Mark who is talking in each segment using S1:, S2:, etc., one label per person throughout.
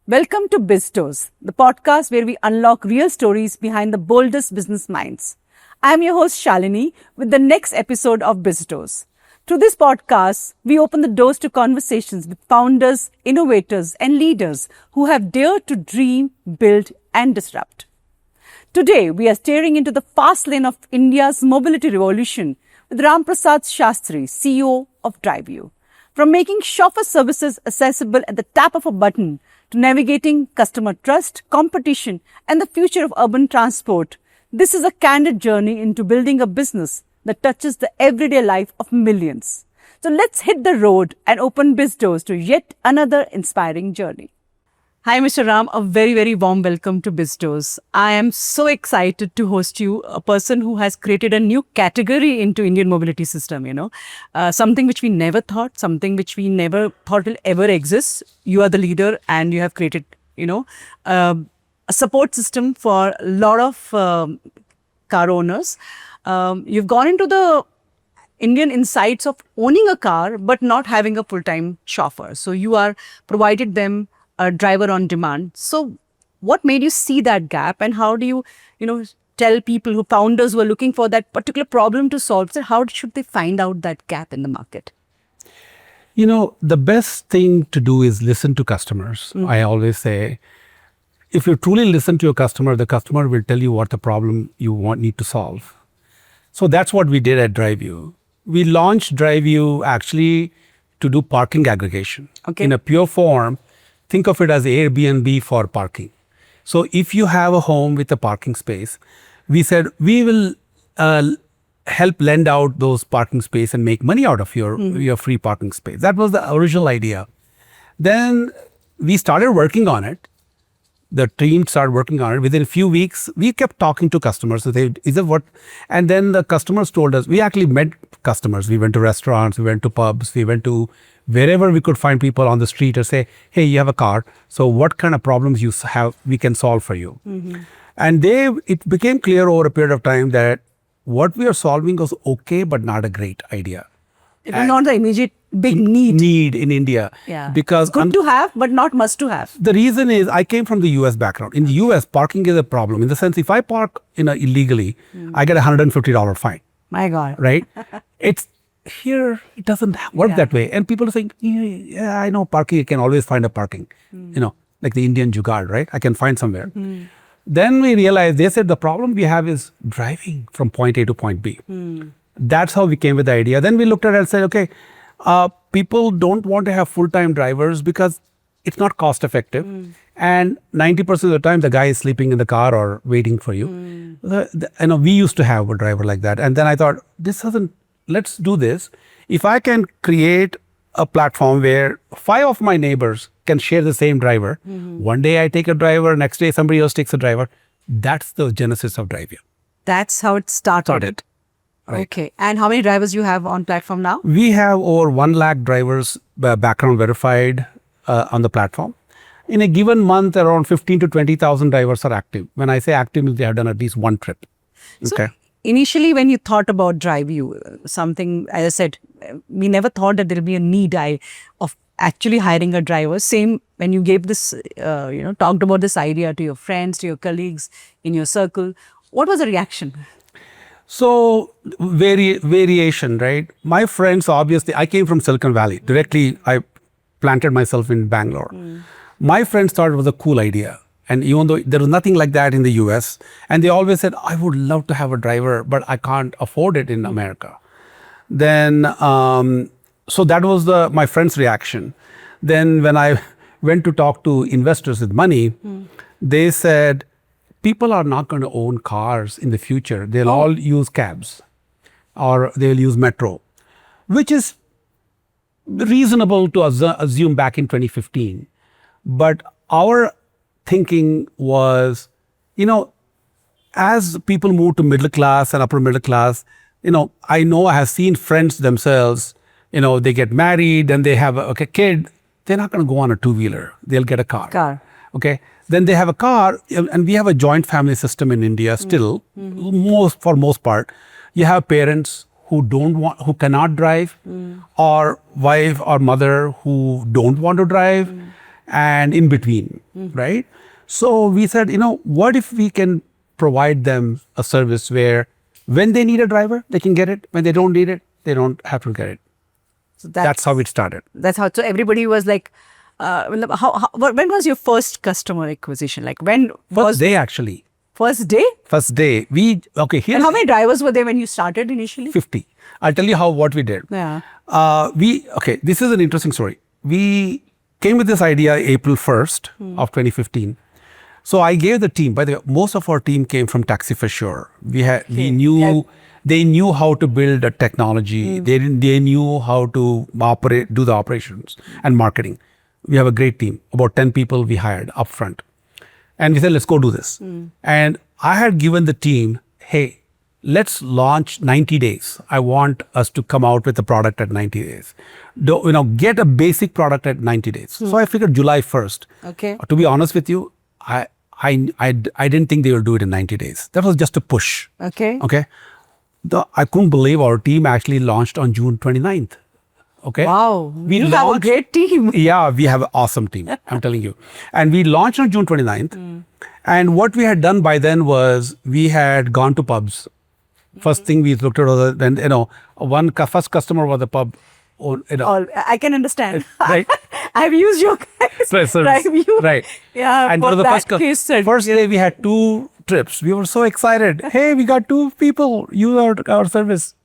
S1: Welcome to BizDoors, the podcast where we unlock real stories behind the boldest business minds. I am your host Shalini with the next episode of BizDoors. Through this podcast, we open the doors to conversations with founders, innovators, and leaders who have dared to dream, build, and disrupt. Today, we are staring into the fast lane of India's mobility revolution with Rahm Shastry, CEO of DriveU. From making chauffeur services accessible at the tap of a button to navigating customer trust, competition, and the future of urban transport, this is a candid journey into building a business that touches the everyday life of millions. So let's hit the road and open BizDoors to yet another inspiring journey. Hi, Mr. Ram. A very, very warm welcome to BizDoors. I am so excited to host you, a person who has created a new category into Indian mobility system, something which we never thought, something which we never thought will ever exist. You are the leader and you have created, a support system for a lot of car owners. You've gone into the Indian insights of owning a car, but not having a full-time chauffeur. So you are provided them a driver on demand. So what made you see that gap, and how do you, tell people founders who are looking for that particular problem to solve, so how should they find out that gap in the market?
S2: The best thing to do is listen to customers. I always say, if you truly listen to your customer, the customer will tell you what the problem you need to solve. So that's what we did at DriveU. We launched DriveU actually to do parking aggregation.
S1: Okay.
S2: In a pure form. Think of it as Airbnb for parking. So if you have a home with a parking space, we said we will help lend out those parking space and make money out of your free parking space. That was the original idea. Then we started working on it. The team started working on it. Within a few weeks, we kept talking to customers. So they, is it what? And then the customers told us, we actually met customers. We went to restaurants, we went to pubs, we went to wherever we could find people on the street and say, hey, you have a car. So what kind of problems you have, we can solve for you. And it became clear over a period of time that what we are solving was okay, but not a great idea.
S1: It was not the immediate big need
S2: in India.
S1: Yeah.
S2: Because
S1: good to have, but not must to have.
S2: The reason is I came from the US background. In the US, parking is a problem. In the sense, if I park illegally, I get a $150 fine.
S1: My God.
S2: Right? Here, it doesn't work that way. And people are saying, yeah, I know parking, I can always find a parking. Like the Indian jugaad, right? I can find somewhere. Then we realized, they said the problem we have is driving from point A to point B. That's how we came with the idea. Then we looked at it and said, okay, people don't want to have full-time drivers because it's not cost effective. And 90% of the time, the guy is sleeping in the car or waiting for you. We used to have a driver like that. And then I thought, let's do this. If I can create a platform where 5 of my neighbors can share the same driver, one day I take a driver, next day somebody else takes a driver. That's the genesis of DriveU.
S1: That's how it started. Right. Okay. And how many drivers you have on platform now?
S2: We have over 1 lakh drivers background verified on the platform. In a given month, around 15 to 20,000 drivers are active. When I say active, they have done at least one trip. Okay.
S1: So, initially, when you thought about DriveU, something, as I said, we never thought that there will be a need of actually hiring a driver. Same when you gave this, talked about this idea to your friends, to your colleagues in your circle. What was the reaction?
S2: So variation, right? My friends, obviously, I came from Silicon Valley. Directly, I planted myself in Bangalore. My friends thought it was a cool idea. And even though there was nothing like that in the US, and they always said, I would love to have a driver, but I can't afford it in America. Then, so that was my friend's reaction. Then when I went to talk to investors with money, they said, people are not going to own cars in the future. They'll all use cabs or they'll use metro, which is reasonable to assume back in 2015. But our thinking was, as people move to middle class and upper middle class, I have seen friends themselves, they get married and they have a kid. They're not going to go on a two-wheeler. They'll get a car. Okay. Then they have a car, and we have a joint family system in India still, for most part. You have parents who cannot drive, or wife or mother who don't want to drive. and in between, right? So we said, what if we can provide them a service where when they need a driver, they can get it. When they don't need it, they don't have to get it.
S1: So
S2: That's how it started.
S1: That's how. So everybody was like, when was your first customer acquisition? Like when
S2: First day, actually.
S1: First day?
S2: First day. Here.
S1: And how many drivers were there when you started initially?
S2: 50. I'll tell you what we did.
S1: Yeah.
S2: This is an interesting story. We came with this idea April 1st of 2015. So I gave the team, by the way, most of our team came from Taxi for Sure. They knew how to build a technology. They knew how to do the operations and marketing. We have a great team, about 10 people we hired upfront. And we said, let's go do this. And I had given the team, hey, let's launch 90 days. I want us to come out with a product at 90 days. Get a basic product at 90 days. So I figured July 1st.
S1: Okay.
S2: To be honest with you, I didn't think they will do it in 90 days. That was just a push.
S1: Okay.
S2: Okay. I couldn't believe our team actually launched on June 29th. Okay.
S1: Wow. You have a great team.
S2: Yeah, we have an awesome team. I'm telling you. And we launched on June 29th. And what we had done by then was we had gone to pubs. First thing we looked at was, first customer was a pub.
S1: I can understand.
S2: Right.
S1: I've used your guys' DriveU.
S2: Right.
S1: Yeah.
S2: And
S1: for
S2: the
S1: that
S2: first day we had 2 trips. We were so excited. Hey, we got 2 people use our service.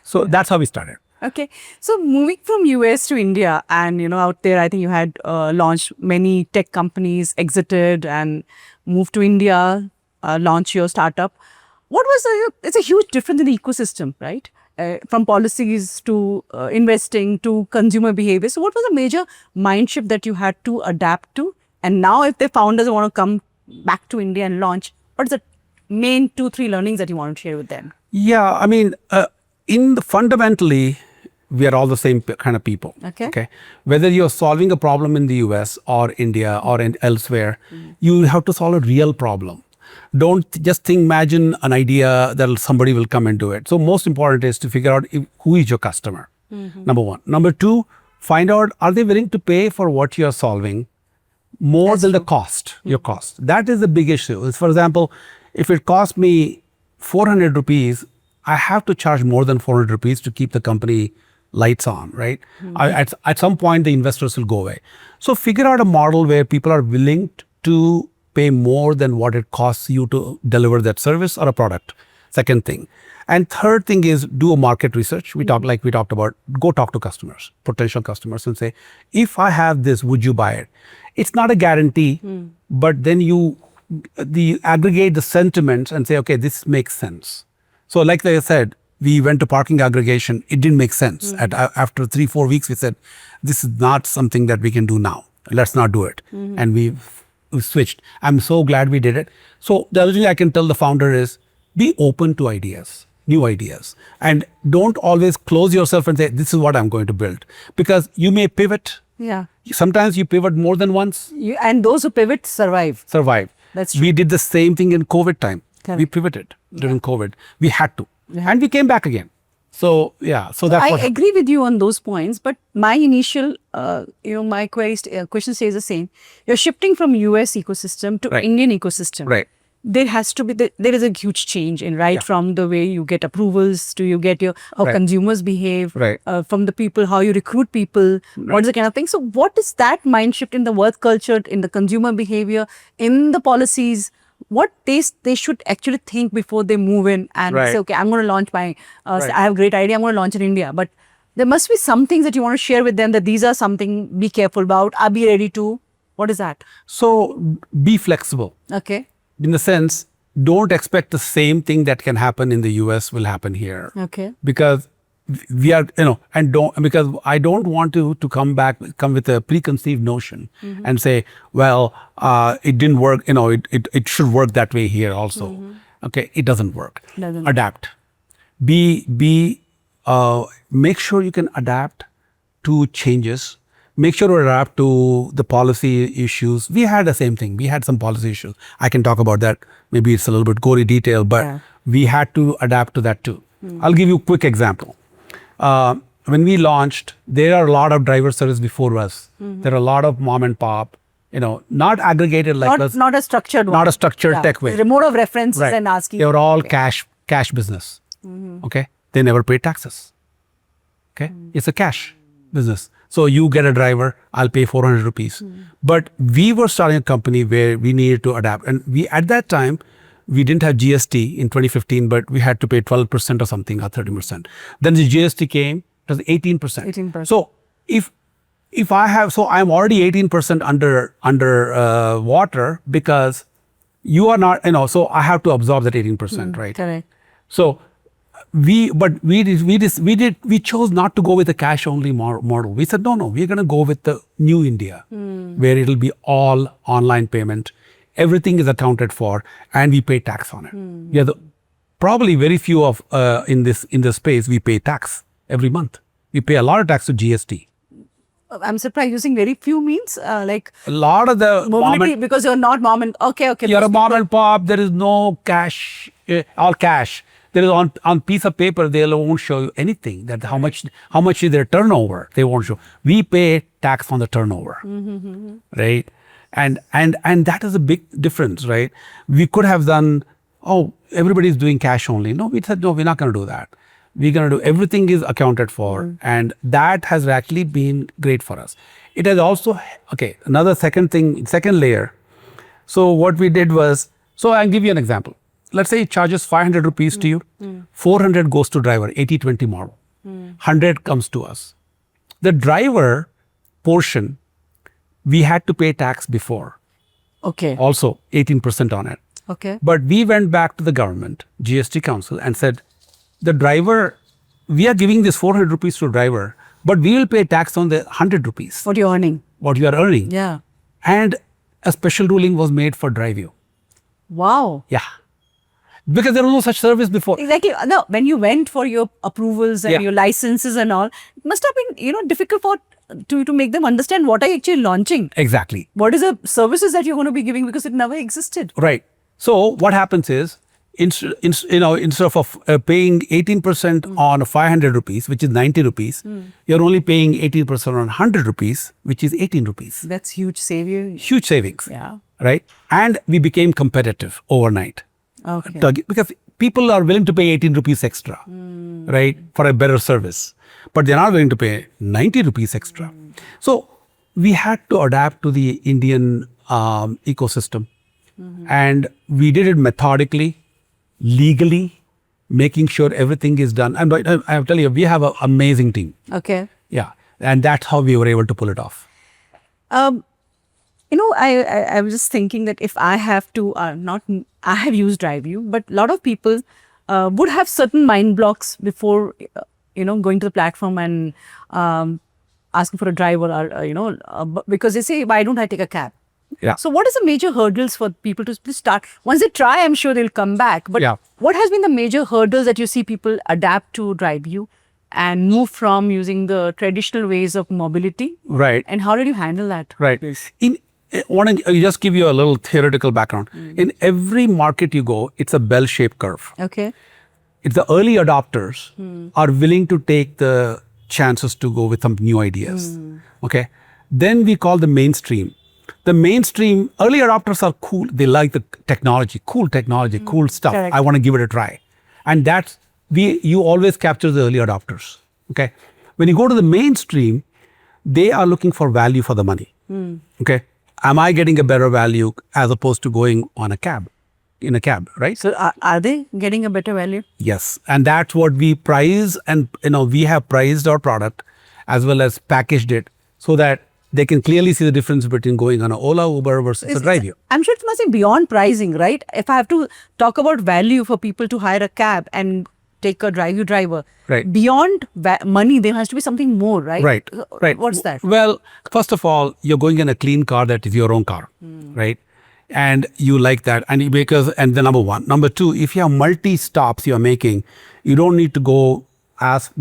S2: So that's how we started.
S1: Okay. So moving from US to India and, out there, I think you had launched many tech companies, exited and moved to India, launched your startup. It's a huge difference in the ecosystem, right? From policies to investing to consumer behavior. So what was the major mind shift that you had to adapt to? And now if the founders want to come back to India and launch, what is the main 2-3 learnings that you want to share with them?
S2: Yeah, I mean, fundamentally, we are all the same kind of people.
S1: Okay.
S2: Whether you're solving a problem in the US or India or elsewhere, you have to solve a real problem. Don't just imagine an idea that somebody will come and do it. So most important is to figure out who is your customer. Number 1. Number 2, find out, are they willing to pay for what you're solving more than the cost, your cost. That is the big issue. For example, if it costs me 400 rupees, I have to charge more than 400 rupees to keep the company lights on, right? At some point, the investors will go away. So figure out a model where people are willing to pay more than what it costs you to deliver that service or a product. Second thing. And third thing is do a market research. We talked about, go talk to customers, potential customers and say, if I have this, would you buy it? It's not a guarantee, but then you aggregate the sentiments and say, okay, this makes sense. So like I said, we went to parking aggregation. It didn't make sense. After 3-4 weeks, we said, this is not something that we can do now. Let's not do it. And we switched. I'm so glad we did it. So the other thing I can tell the founder is be open to ideas, new ideas. And don't always close yourself and say, this is what I'm going to build. Because you may pivot.
S1: Yeah.
S2: Sometimes you pivot more than once.
S1: And those who pivot survive. That's true.
S2: We did the same thing in COVID time.
S1: Correct.
S2: We pivoted during COVID. We had to. And we came back again. So, that's what
S1: I agree with you on those points, but my initial, my question stays the same. You're shifting from US ecosystem to Indian ecosystem.
S2: Right.
S1: There has to be, there is a huge change from the way you get approvals to you get how consumers behave, from the people, how you recruit people, what is the kind of thing. So what is that mind shift in the work culture, in the consumer behavior, in the policies? What they should actually think before they move in and say, okay, I'm going to launch I have a great idea, I'm going to launch in India. But there must be some things that you want to share with them that these are something, be careful about, I'll be ready to. What is that?
S2: So be flexible.
S1: Okay.
S2: In the sense, don't expect the same thing that can happen in the US will happen here.
S1: Okay.
S2: Because we are, because I don't want to come with a preconceived notion and say, well, it didn't work, it should work that way here also. Okay, it doesn't work. Adapt. Make sure you can adapt to changes. Make sure to adapt to the policy issues. We had the same thing. We had some policy issues. I can talk about that. Maybe it's a little bit gory detail, but we had to adapt to that too. I'll give you a quick example. When we launched, there are a lot of driver service before us. There are a lot of mom and pop not aggregated like us,
S1: not a structured one.
S2: not a structured tech way.
S1: Remote of references
S2: Right.
S1: and asking.
S2: They were all cash business. Okay, they never paid taxes. Okay, it's a cash business. So you get a driver, I'll pay 400 rupees. But we were starting a company where we needed to adapt, and we at that time we didn't have GST in 2015, but we had to pay 12% or something or 30%. Then the GST came, it was 18%.
S1: 18%.
S2: So if I have, so I'm already 18% under water because you are not, so I have to absorb that 18%, right?
S1: Correct.
S2: So we chose not to go with the cash only model. We said, no, we're going to go with the new India, where it'll be all online payment. Everything is accounted for, and we pay tax on it. We are probably very few of in this space we pay tax every month. We pay a lot of tax to GST.
S1: I'm surprised using very few means like
S2: A lot of the
S1: mobility because you're not mom and okay.
S2: You're a mom and pop. There is no cash, all cash. There is on piece of paper they won't show you anything that how much is their turnover. They won't show. We pay tax on the turnover, right? And that is a big difference, right? We could have done, everybody's doing cash only. No, we said, no, we're not going to do that. We're going to do, everything is accounted for. And that has actually been great for us. It has also, another second layer. So what we did was, so I'll give you an example. Let's say it charges 500 rupees to you. 400 goes to driver, 80-20 model. 100 comes to us. The driver portion, we had to pay tax before.
S1: Okay.
S2: Also 18% on it.
S1: Okay.
S2: But we went back to the government, GST Council, and said, the driver, we are giving this 400 rupees to driver, but we will pay tax on the 100 rupees.
S1: What you're earning.
S2: What you are earning.
S1: Yeah.
S2: And a special ruling was made for DriveU.
S1: Wow.
S2: Yeah. Because there was no such service before.
S1: Exactly. No, when you went for your approvals and your licenses and all, it must have been, difficult to make them understand what are you actually launching.
S2: Exactly.
S1: What is the services that you're going to be giving because it never existed.
S2: Right. So what happens is, instead of paying 18% on 500 rupees, which is 90 rupees, you're only paying 18% on 100 rupees, which is 18 rupees.
S1: That's huge savings.
S2: Huge savings.
S1: Yeah.
S2: Right. And we became competitive overnight.
S1: Okay.
S2: Because people are willing to pay 18 rupees extra, right, for a better service. But they're not willing to pay 90 rupees extra. So we had to adapt to the Indian ecosystem. And we did it methodically, legally, making sure everything is done. And I'll tell you, we have an amazing team.
S1: Okay.
S2: Yeah. And that's how we were able to pull it off.
S1: I was just thinking that if I have to, I have used DriveU, but a lot of people would have certain mind blocks before, going to the platform and asking for a driver or, because they say, why don't I take a cab?
S2: Yeah.
S1: So what is the major hurdles for people to start? Once they try, I'm sure they'll come back. But what has been the major hurdles that you see people adapt to DriveU and move from using the traditional ways of mobility?
S2: Right.
S1: And how did you handle that?
S2: Right. I want to just give you a little theoretical background. In every market you go, it's a bell-shaped curve.
S1: Okay.
S2: It's the early adopters are willing to take the chances to go with some new ideas. Okay. Then we call the mainstream. The mainstream, early adopters are cool. They like the technology, cool stuff.
S1: Correct.
S2: I want to give it a try. And you always capture the early adopters. Okay. When you go to the mainstream, they are looking for value for the money. Okay. Am I getting a better value as opposed to going in a cab, right?
S1: So are they getting a better value?
S2: Yes. And that's what we price. And, we have priced our product as well as packaged it so that they can clearly see the difference between going on an Ola, Uber versus a DriveU.
S1: I'm sure it's nothing beyond pricing, right? If I have to talk about value for people to hire a cab and take a DriveU driver,
S2: right?
S1: Beyond money, there has to be something more, right?
S2: Right.
S1: What's that?
S2: Well, first of all, you're going in a clean car that is your own car, right? And you like that, and the number one. Number two, if you have multi stops you're making, you don't need to go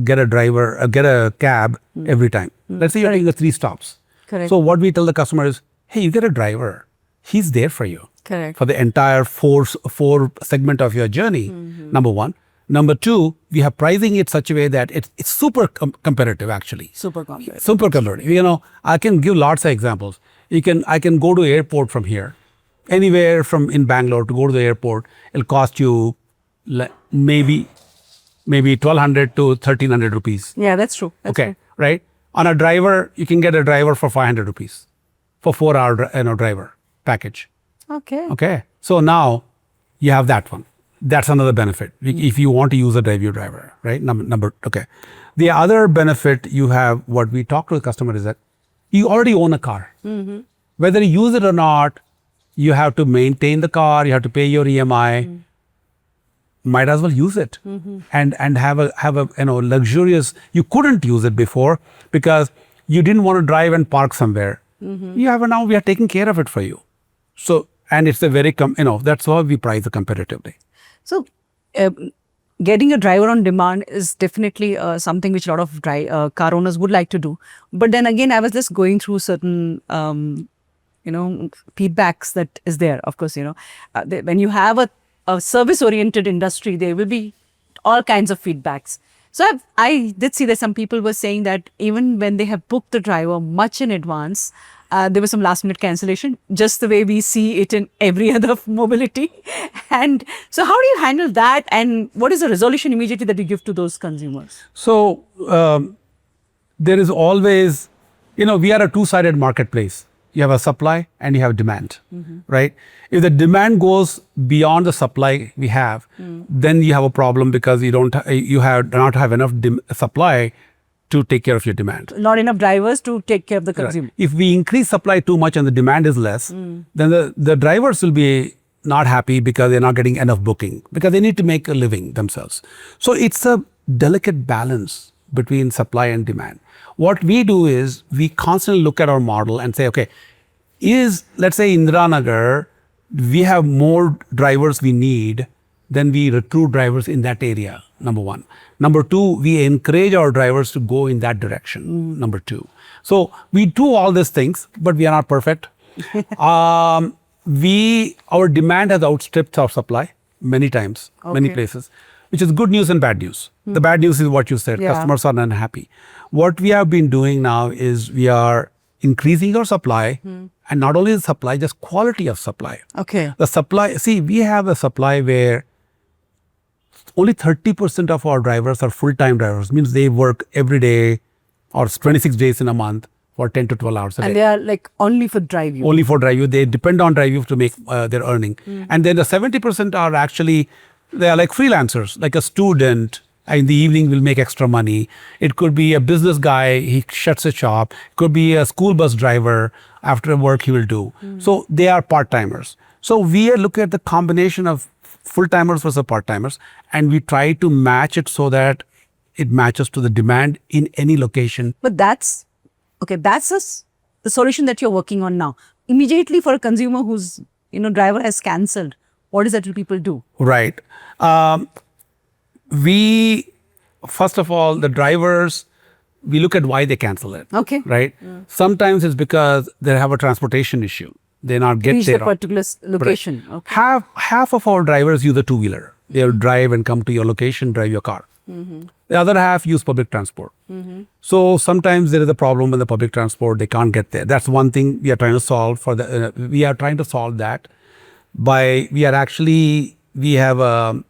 S2: get a cab every time. Let's say you're taking 3 stops.
S1: Correct.
S2: So what we tell the customer is, hey, you get a driver. He's there for you.
S1: Correct.
S2: For the entire four segment of your journey, number one. Number two, we have pricing it such a way that it's super competitive actually.
S1: Super competitive.
S2: Super competitive. I can give lots of examples. I can go to airport from here, anywhere from in Bangalore to go to the airport. It'll cost you maybe 1,200 to 1,300 rupees.
S1: Yeah, that's true. That's
S2: Okay, right? On a driver, you can get a driver for 500 rupees for 4-hour driver package.
S1: true. Okay.
S2: Okay, so now you have that one. That's another benefit if you want to use a DriveU driver, right? Okay. The other benefit you have, what we talk to the customer is that you already own a car. Whether you use it or not, you have to maintain the car, you have to pay your EMI. Might as well use it and have a luxurious. You couldn't use it before because you didn't want to drive and park somewhere. You have now. We are taking care of it for you. So and it's a very that's how we price it competitively.
S1: So, getting a driver on demand is definitely something which a lot of car owners would like to do. But then again, I was just going through certain, feedbacks that is there. Of course, when you have a service-oriented industry, there will be all kinds of feedbacks. So I did see that some people were saying that even when they have booked the driver much in advance, there was some last-minute cancellation, just the way we see it in every other mobility. And so how do you handle that? And what is the resolution immediately that you give to those consumers?
S2: So there is always, we are a two-sided marketplace. You have a supply and you have demand, right? If the demand goes beyond the supply we have, then you have a problem because you don't have enough supply to take care of your demand.
S1: Not enough drivers to take care of the consumer.
S2: Right. If we increase supply too much and the demand is less, then the drivers will be not happy because they're not getting enough booking because they need to make a living themselves. So it's a delicate balance between supply and demand. What we do is we constantly look at our model and say, okay, let's say Indiranagar, we have more drivers we need than we recruit drivers in that area, number one. Number two, we encourage our drivers to go in that direction, number two. So we do all these things, but we are not perfect. Our demand has outstripped our supply many times, many places, which is good news and bad news. The bad news is what you said, customers are unhappy. What we have been doing now is we are increasing our supply, and not only the supply, just quality of supply.
S1: Okay.
S2: The supply, we have a supply where only 30% of our drivers are full-time drivers, means they work every day or 26 days in a month for 10 to 12 hours a day.
S1: And they are like only for DriveU.
S2: Only for DriveU. They depend on DriveU to make their earning. And then the 70% are actually, they are like freelancers, like a student in the evening will make extra money. It could be a business guy, he shuts a shop. It could be a school bus driver, after work he will do. So they are part-timers. So we are looking at the combination of full-timers versus part-timers, and we try to match it so that it matches to the demand in any location.
S1: But that's the solution that you're working on now. Immediately for a consumer whose driver has cancelled, what is that people do?
S2: Right. First of all, the drivers, we look at why they cancel it.
S1: Okay.
S2: Right. Sometimes it's because they have a transportation issue. They not get
S1: reach
S2: there.
S1: the particular location.
S2: Right.
S1: Okay.
S2: Half of our drivers use a two-wheeler. They'll drive and come to your location, drive your car. The other half use public transport. So sometimes there is a problem with the public transport. They can't get there. That's one thing we are trying to solve we are trying to solve that by, we have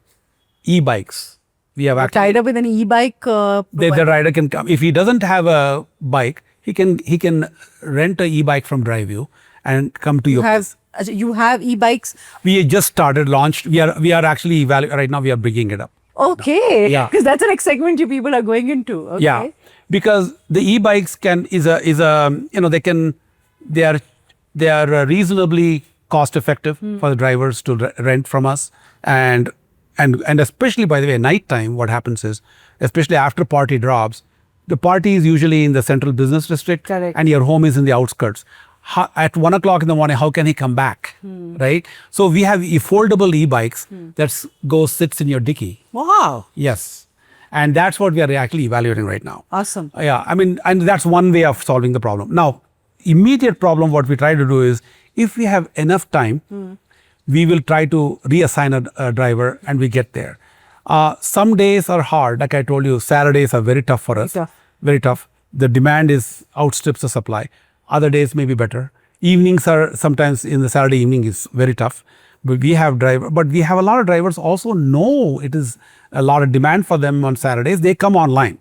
S2: e-bikes. We have actually
S1: tied up with an e-bike.
S2: the rider can come. If he doesn't have a bike, he can rent a e-bike from DriveU and come to your place.
S1: You have e-bikes.
S2: We just started, launched. We are actually evaluating right now. We are bringing it up.
S1: Okay.
S2: Yeah.
S1: Because that's the next segment you people are going into. Okay.
S2: Yeah. Because the e-bikes they are reasonably cost effective for the drivers to rent from us, and especially, by the way, night time, what happens is, especially after party drops, the party is usually in the central business district.
S1: Correct.
S2: And your home is in the outskirts. At 1 o'clock in the morning, how can he come back? Right? So we have foldable e-bikes that sits in your dicky.
S1: Wow.
S2: Yes. And that's what we are actually evaluating right now.
S1: Awesome.
S2: Yeah. And that's one way of solving the problem. Now, immediate problem, what we try to do is, if we have enough time, we will try to reassign a driver and we get there. Some days are hard. Like I told you, Saturdays are very tough for us.
S1: Tough.
S2: Very tough. The demand outstrips the supply. Other days may be better. Evenings are sometimes in the Saturday evening is very tough. But we have a lot of drivers also know it is a lot of demand for them on Saturdays. They come online.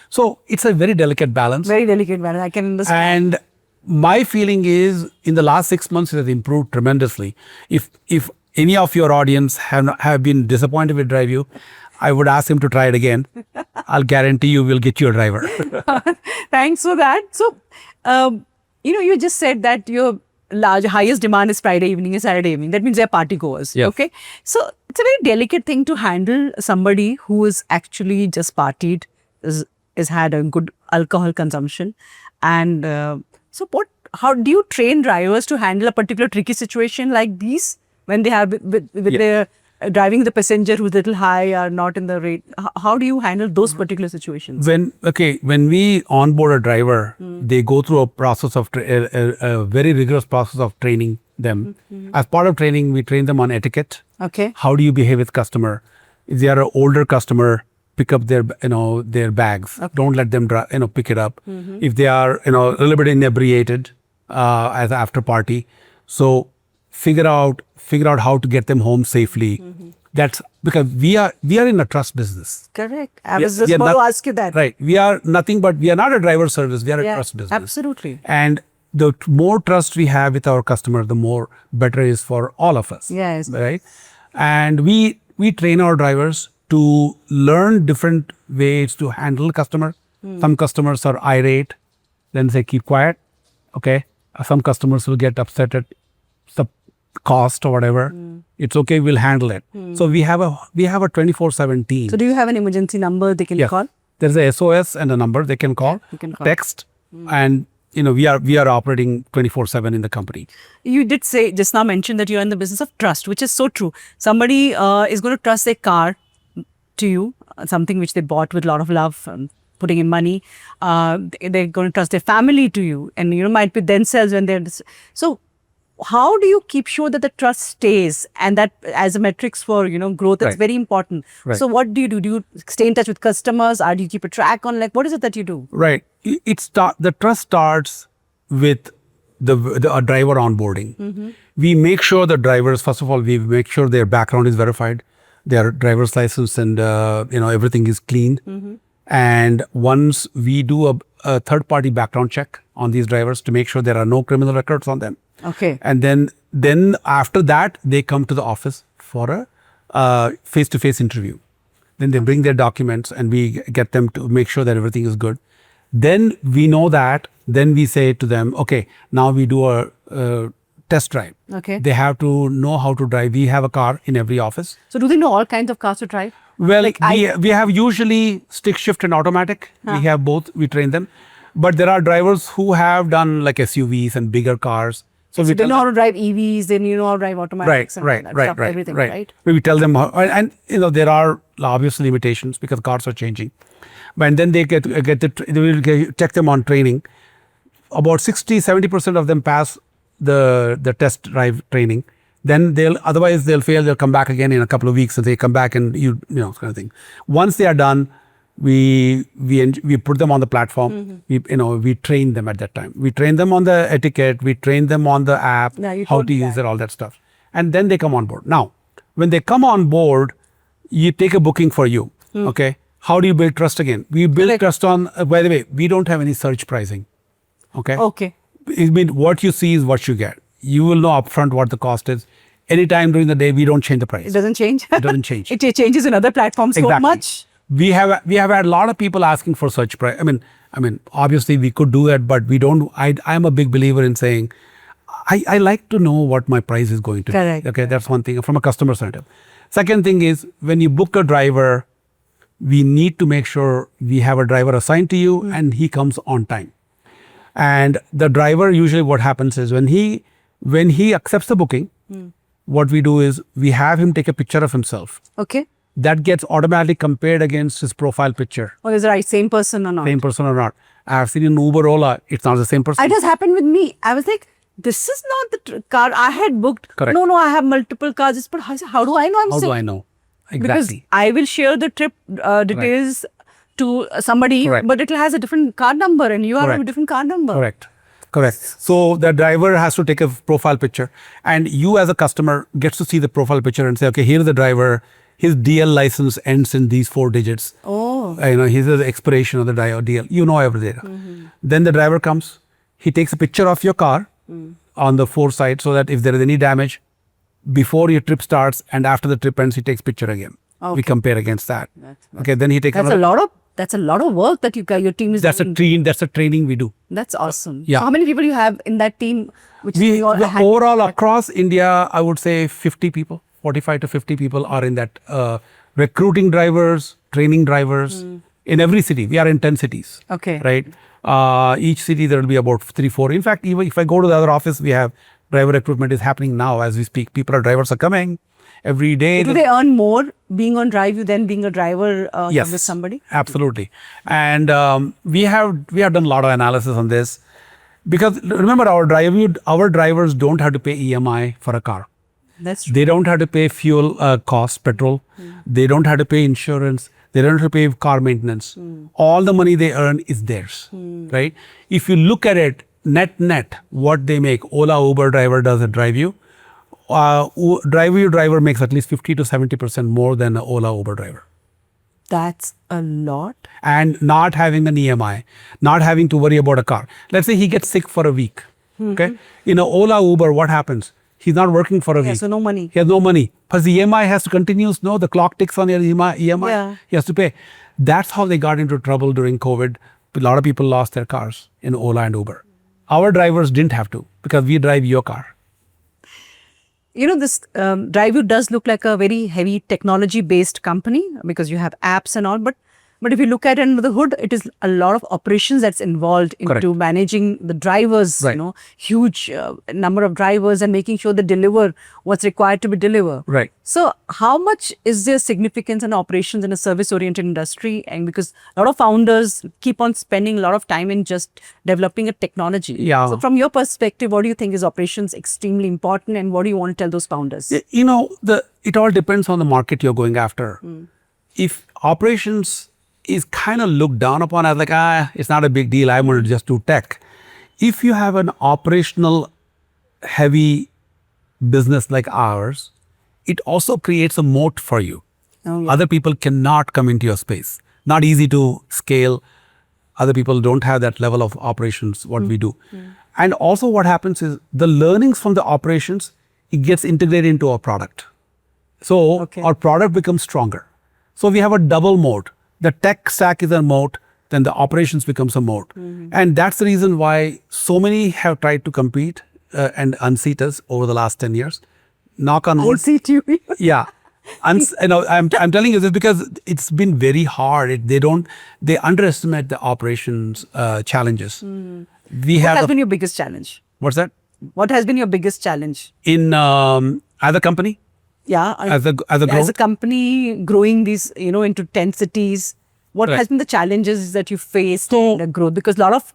S2: So it's a very delicate balance.
S1: Very delicate balance. I can understand.
S2: And my feeling is in the last 6 months it has improved tremendously. If any of your audience have been disappointed with DriveU, I would ask him to try it again. I'll guarantee you will get you a driver.
S1: Thanks for that. So, you just said that your highest demand is Friday evening and Saturday evening. That means they're party goers.
S2: Yes.
S1: Okay. So it's a very delicate thing to handle somebody who is actually just partied, is had a good alcohol consumption. And how do you train drivers to handle a particular tricky situation like these when they have with their driving the passenger who's a little high or not in the rate? How do you handle those particular situations?
S2: When we onboard a driver, they go through a process of a very rigorous process of training them. As part of training, we train them on etiquette.
S1: Okay.
S2: How do you behave with customer? If they are an older customer, pick up their bags. Okay. Don't let them pick it up. If they are a little bit inebriated as after party, so figure out how to get them home safely. That's because we are in a trust business.
S1: Correct. I was just about to ask you that.
S2: Right. We are not a driver service. We are a trust business.
S1: Absolutely.
S2: And the more trust we have with our customer, the more better it is for all of us.
S1: Yes.
S2: Right. And we train our drivers to learn different ways to handle customer. Some customers are irate, then say keep quiet. Okay. Some customers will get upset at the cost or whatever. It's okay, we'll handle it. So we have a 24/7 team.
S1: So do you have an emergency number they can call?
S2: There's a SOS and a number they can call, text, and we are operating 24/7 in the company.
S1: You did say just now mention that you're in the business of trust, which is so true. Somebody is going to trust their car to you, something which they bought with a lot of love, putting in money. They're going to trust their family to you, and might be themselves when they're so. How do you keep sure that the trust stays, and that as a metrics for growth, it's very important. Right. So what do you do? Do you stay in touch with customers, or do you keep a track on what is it that you do?
S2: Right. The trust starts with the driver onboarding. We make sure the drivers, first of all, we make sure their background is verified, their driver's license and everything is cleaned. And once we do a third-party background check on these drivers to make sure there are no criminal records on them.
S1: Okay.
S2: And then after that, they come to the office for a face-to-face interview. Then they bring their documents and we get them to make sure that everything is good. Then we know that. Then we say to them, okay, now we do a test drive.
S1: Okay.
S2: They have to know how to drive. We have a car in every office.
S1: So do they know all kinds of cars to drive?
S2: Well, we have usually stick shift and automatic. We have both. We train them. But there are drivers who have done like SUVs and bigger cars.
S1: So they know how to drive EVs, then how to drive automatics everything, right?
S2: We tell them how, and there are obvious limitations because cars are changing. But then they they will check them on training. About 60-70% of them pass the test drive training. Then otherwise they'll fail. They'll come back again in a couple of weeks. So they come back and kind of thing. Once they are done, we put them on the platform. We train them at that time. We train them on the etiquette. We train them on the app, how to use it, all that stuff. And then they come on board. Now, when they come on board, you take a booking for you. Okay. How do you build trust again? We build trust on, by the way, we don't have any surge pricing. Okay.
S1: Okay.
S2: It means what you see is what you get. You will know upfront what the cost is. Anytime during the day, we don't change the price.
S1: It doesn't change?
S2: It doesn't change.
S1: It changes in other platforms so much?
S2: We have had a lot of people asking for such price. I mean, obviously we could do that, but we don't. I'm a big believer in saying, I like to know what my price is going to be.
S1: Correct.
S2: Okay, that's one thing from a customer side. Second thing is when you book a driver, we need to make sure we have a driver assigned to you and he comes on time. And the driver usually what happens is when he accepts the booking, what we do is we have him take a picture of himself.
S1: Okay.
S2: That gets automatically compared against his profile picture.
S1: Oh, is it right? Same person or not?
S2: Same person or not. I have seen in Uber, Ola, it's not the same person.
S1: It has happened with me. I was like, this is not the car I had booked.
S2: Correct.
S1: No, I have multiple cars. But how do I know I'm
S2: How
S1: sick?
S2: do I know? Exactly.
S1: Because I will share the trip details to somebody, but it has a different card number and you have a different card number.
S2: Correct. Correct. So the driver has to take a profile picture, and you as a customer gets to see the profile picture and say, okay, here's the driver. His DL license ends in these 4 digits.
S1: Oh.
S2: Here's the expiration of the DL. You know every data. Then the driver comes. He takes a picture of your car on the foresight, so that if there is any damage, before your trip starts and after the trip ends, he takes picture again.
S1: Okay.
S2: We compare against that.
S1: That's
S2: Okay. Then he takes.
S1: That's a lot of work that your team is doing.
S2: That's a training we do.
S1: That's awesome.
S2: Yeah.
S1: So how many people you have in that team? Which
S2: Overall across India, I would say 50 people, 45 to 50 people are in that recruiting drivers, training drivers in every city. We are in 10 cities.
S1: Okay.
S2: Right. Each city there will be about 3-4. In fact, even if I go to the other office, we have driver recruitment is happening now as we speak. Drivers are coming every day.
S1: Do they earn more being on DriveU than being a driver
S2: Yes,
S1: with somebody?
S2: Absolutely. And we have done a lot of analysis on this, because remember, our drivers don't have to pay EMI for a car.
S1: That's true.
S2: They don't have to pay fuel costs, petrol. They don't have to pay insurance. They don't have to pay car maintenance. All the money they earn is theirs, right? If you look at it, net, what they make, Ola, Uber driver does at DriveU. DriveU driver makes at least 50 to 70% more than an Ola, Uber driver.
S1: That's a lot.
S2: And not having an EMI, not having to worry about a car. Let's say he gets sick for a week. Okay. In an Ola, Uber, what happens? He's not working for a week.
S1: So no money.
S2: He has no money. But the EMI has to continue. No, the clock ticks on your EMI.
S1: Yeah.
S2: He has to pay. That's how they got into trouble during COVID. A lot of people lost their cars in Ola and Uber. Our drivers didn't have to, because we drive your car.
S1: You know, this DriveU does look like a very heavy technology-based company, because you have apps and all. But if you look at it under the hood, it is a lot of operations that's involved into
S2: Correct.
S1: managing the drivers.
S2: Right.
S1: Huge number of drivers, and making sure they deliver what's required to be delivered.
S2: Right.
S1: So how much is there significance in operations in a service-oriented industry? And because a lot of founders keep on spending a lot of time in just developing a technology.
S2: Yeah.
S1: So from your perspective, what do you think is operations extremely important, and what do you want to tell those founders?
S2: It all depends on the market you're going after. If operations is kind of looked down upon as like, it's not a big deal, I'm going to just do tech. If you have an operational heavy business like ours, it also creates a moat for you.
S1: Oh, yeah.
S2: Other people cannot come into your space. Not easy to scale. Other people don't have that level of operations, what we do. And also what happens is the learnings from the operations, it gets integrated into our product. So our product becomes stronger. So we have a double moat. The tech stack is a moat, then the operations becomes a moat. And that's the reason why so many have tried to compete and unseat us over the last 10 years. Knock on wood.
S1: Unseat you?
S2: Yeah. I'm telling you this because it's been very hard. They underestimate the operations challenges. What
S1: has been your biggest challenge?
S2: What's that?
S1: What has been your biggest challenge?
S2: In as a company?
S1: Yeah.
S2: As a
S1: company growing these, into 10 cities, what has been the challenges that you faced in the growth? Because a lot of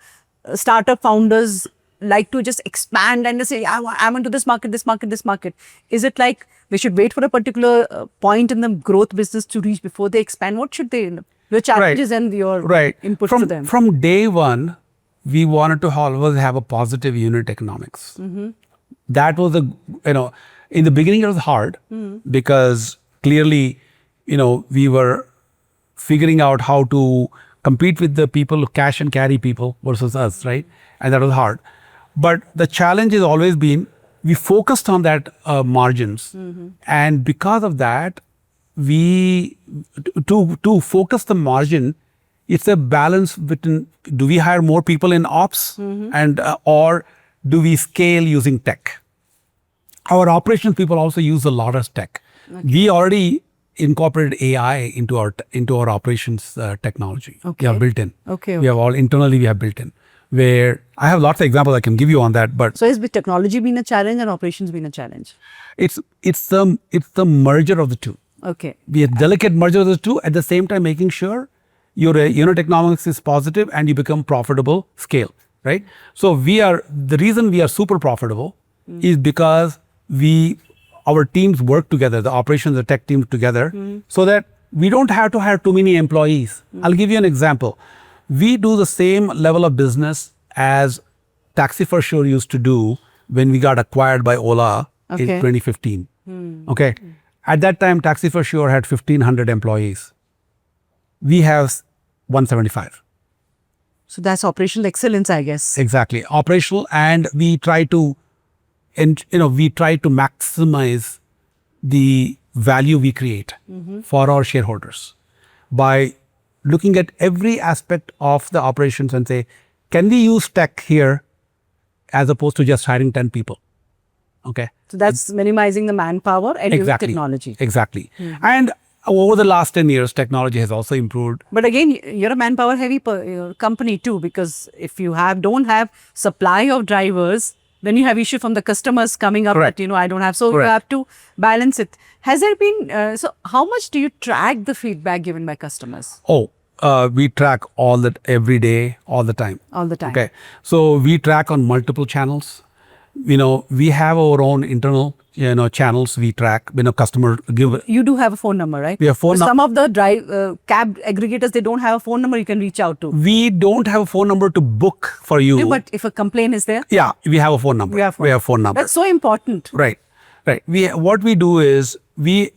S1: startup founders like to just expand and say, I'm into this market. Is it like they should wait for a particular point in the growth business to reach before they expand? What should they, your challenges and your input to them?
S2: From day one, we wanted to always have a positive unit economics. That was in the beginning it was hard because clearly, we were figuring out how to compete with the people, cash and carry people versus us, right? And that was hard. But the challenge has always been, we focused on that margins. And because of that, to focus the margin, it's a balance between, do we hire more people in ops and or do we scale using tech? Our operations people also use a lot of tech. We already incorporated AI into our operations technology. We have built in. We have all internally we have built in. Where I have lots of examples I can give you on that. But
S1: so has technology been a challenge and operations been a challenge?
S2: It's the merger of the two.
S1: Okay.
S2: Be a delicate merger of the two, at the same time making sure your unit economics is positive and you become profitable scale, right? So the reason we are super profitable is because our teams work together, the operations, the tech teams together, so that we don't have to hire too many employees. I'll give you an example. We do the same level of business as Taxi for Sure used to do when we got acquired by Ola in 2015. Okay. At that time, Taxi for Sure had 1,500 employees. We have 175.
S1: So that's operational excellence, I guess.
S2: Exactly. Operational, and we try to, maximize the value we create for our shareholders by looking at every aspect of the operations and say, can we use tech here as opposed to just hiring 10 people? Okay.
S1: So that's minimizing the manpower and using technology.
S2: Exactly. And over the last 10 years, technology has also improved.
S1: But again, you're a manpower heavy company too, because if you don't have supply of drivers, then you have issue from the customers coming up that, I don't have. So you have to balance it. Has there been, so how much do you track the feedback given by customers?
S2: We track all that every day, all the time.
S1: All the time.
S2: Okay. So we track on multiple channels. We have our own internal, channels we track. Customer give.
S1: You do have a phone number, right?
S2: We have phone number.
S1: Some of the cab aggregators, they don't have a phone number you can reach out to.
S2: We don't have a phone number to book for you.
S1: But if a complaint is there?
S2: Yeah, we have a phone number. We have phone number.
S1: That's so important.
S2: Right. What we do is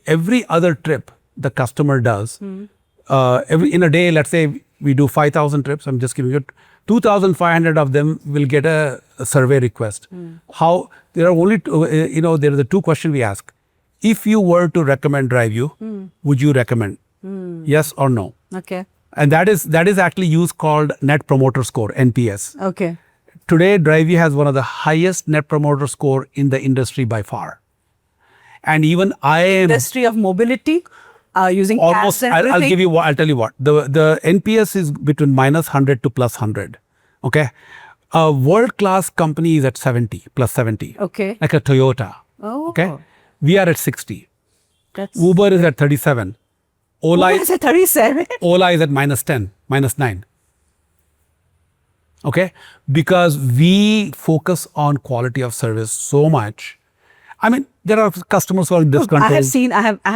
S2: every other trip the customer does, in a day, let's say we do 5,000 trips. I'm just giving you 2,500 of them will get a survey request. How there are only there are the two questions we ask. If you were to recommend DriveU, would you recommend? Yes or no?
S1: Okay.
S2: And that is actually used called Net Promoter Score, NPS.
S1: Okay.
S2: Today, DriveU has one of the highest Net Promoter Score in the industry by far. And even I am
S1: industry of mobility, using
S2: almost. I'll tell you what. The NPS is between -100 to +100. Okay, a world-class company is at 70, +70.
S1: Okay,
S2: like a Toyota.
S1: Oh.
S2: Okay, we are at 60.
S1: That's
S2: Uber is at 37. Ola
S1: is at 37.
S2: Ola is at -10, -9. Okay, because we focus on quality of service so much. I mean, there are customers who are disgruntled.
S1: I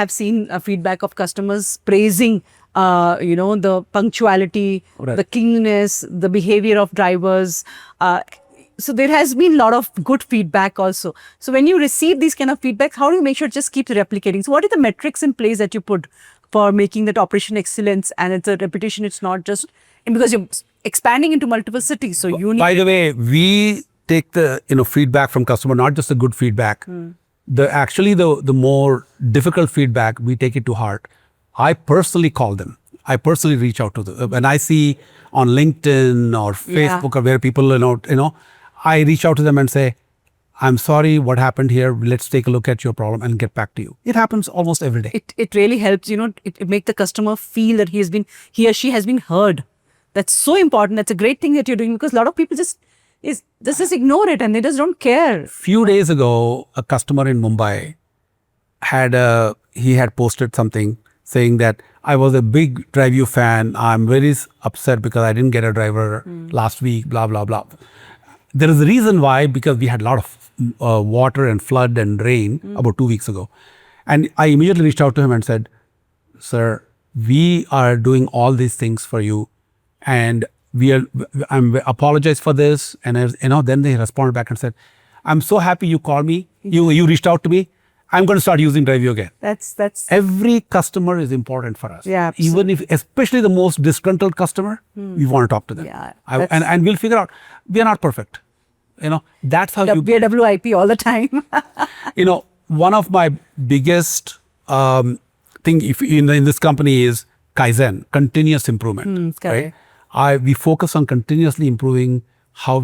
S1: have seen feedback of customers praising, the punctuality, the cleanliness, the behavior of drivers. So there has been a lot of good feedback also. So when you receive these kind of feedbacks, how do you make sure it just keeps replicating? So what are the metrics in place that you put for making that operation excellence and it's a reputation? It's not just because you're expanding into multiple cities. So you need.
S2: By the way, we take the feedback from customer, not just the good feedback. The more difficult feedback, we take it to heart. I personally call them. I personally reach out to them. When I see on LinkedIn or Facebook or where people I reach out to them and say, I'm sorry, what happened here? Let's take a look at your problem and get back to you. It happens almost every day.
S1: It really helps, it makes the customer feel that he or she has been heard. That's so important. That's a great thing that you're doing, because a lot of people just ignore it and they just don't care.
S2: Few days ago, a customer in Mumbai had posted something saying that I was a big DriveU fan. I'm very upset because I didn't get a driver last week, blah, blah, blah. There is a reason why, because we had a lot of water and flood and rain about 2 weeks ago. And I immediately reached out to him and said, sir, we are doing all these things for you. And I'm apologize for this. And then they responded back and said, I'm so happy you called me. You reached out to me. I'm going to start using DriveU again.
S1: That's
S2: every customer is important for us.
S1: Yeah,
S2: even if, especially the most disgruntled customer, we want to talk to them.
S1: Yeah,
S2: and we'll figure out. We are not perfect. That's how
S1: we are WIP all the time.
S2: One of my biggest thing in this company is Kaizen, continuous improvement. Right? We focus on continuously improving how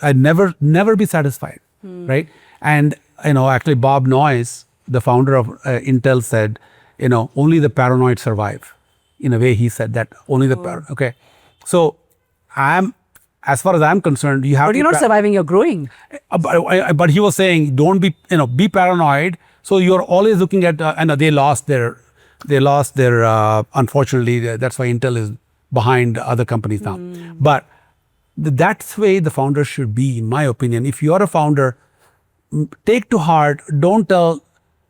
S2: I never be satisfied. Right? And actually Bob Noyce, the founder of Intel, said, only the paranoid survive. In a way, he said that only the okay. So as far as I'm concerned, you have.
S1: But you're not surviving; you're growing.
S2: But he was saying, don't be paranoid. So you're always looking at, they lost their. Unfortunately, that's why Intel is behind other companies now. But that's the way the founder should be, in my opinion. If you're a founder, take to heart. Don't tell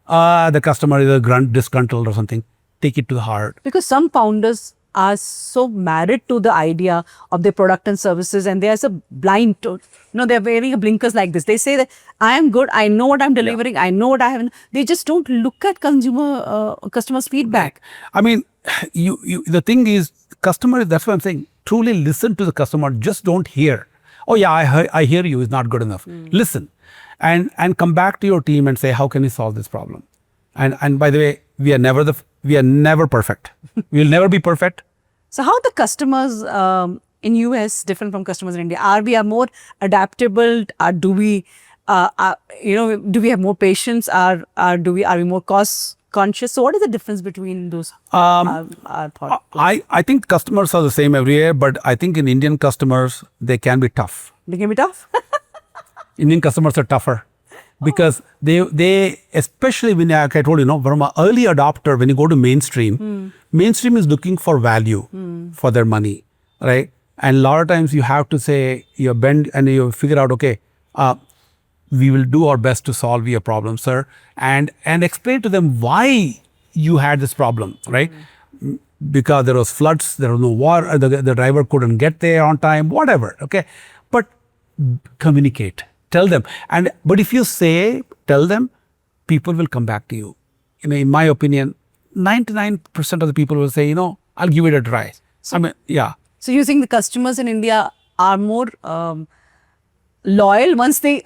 S2: the customer is disgruntled or something. Take it to the heart.
S1: Because some founders are so married to the idea of their product and services, and they are so blind to, they're wearing blinkers like this. They say that I am good, I know what I'm delivering, I know what I haven't. They just don't look at customers' feedback.
S2: I mean, the thing is, customer, that's what I'm saying. Truly listen to the customer. Just don't hear. Oh yeah, I hear you is not good enough. Listen, and come back to your team and say, how can we solve this problem? And by the way, we are never perfect. We'll never be perfect.
S1: So how are the customers in US different from customers in India? Are we more adaptable? Do we have more patience? Are we more cost conscious? So what is the difference between those?
S2: I think customers are the same everywhere, but I think in Indian customers, they can be tough.
S1: They can be tough?
S2: Indian customers are tougher. Because they especially when, like I told you, from an early adopter, when you go to mainstream, mainstream is looking for value for their money, right? And a lot of times you have to say, you bend and you figure out, okay, we will do our best to solve your problem, sir, and explain to them why you had this problem, right? Because there was floods, there was no water, the driver couldn't get there on time, whatever, okay? But communicate. Tell them. But if you tell them, people will come back to you. In my opinion, 99% of the people will say, I'll give it a try. So, yeah.
S1: So you think the customers in India are more loyal once they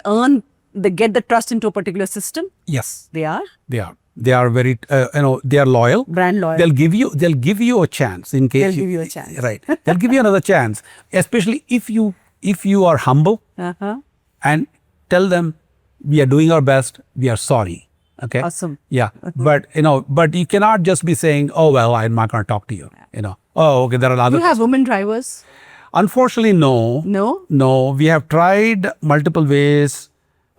S1: get the trust into a particular system?
S2: Yes.
S1: They are?
S2: They are very, they are loyal.
S1: Brand loyal.
S2: They'll give you a chance in case.
S1: They'll give you a chance.
S2: Right. They'll give you another chance, especially if you are humble and tell them, we are doing our best, we are sorry. Okay.
S1: Awesome.
S2: Yeah. But you cannot just be saying, oh, well, I'm not going to talk to you. Oh, okay, there are other.
S1: Do you have women drivers?
S2: Unfortunately, no.
S1: No?
S2: No. We have tried multiple ways.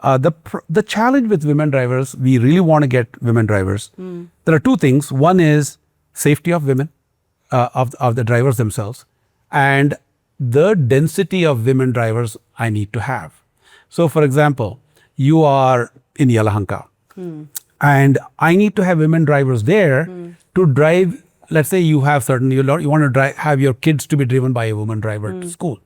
S2: The challenge with women drivers, we really want to get women drivers. There are two things. One is safety of women, of the drivers themselves, and the density of women drivers I need to have. So, for example, you are in Yelahanka and I need to have women drivers there to drive. Let's say you have you want to have your kids to be driven by a woman driver to school.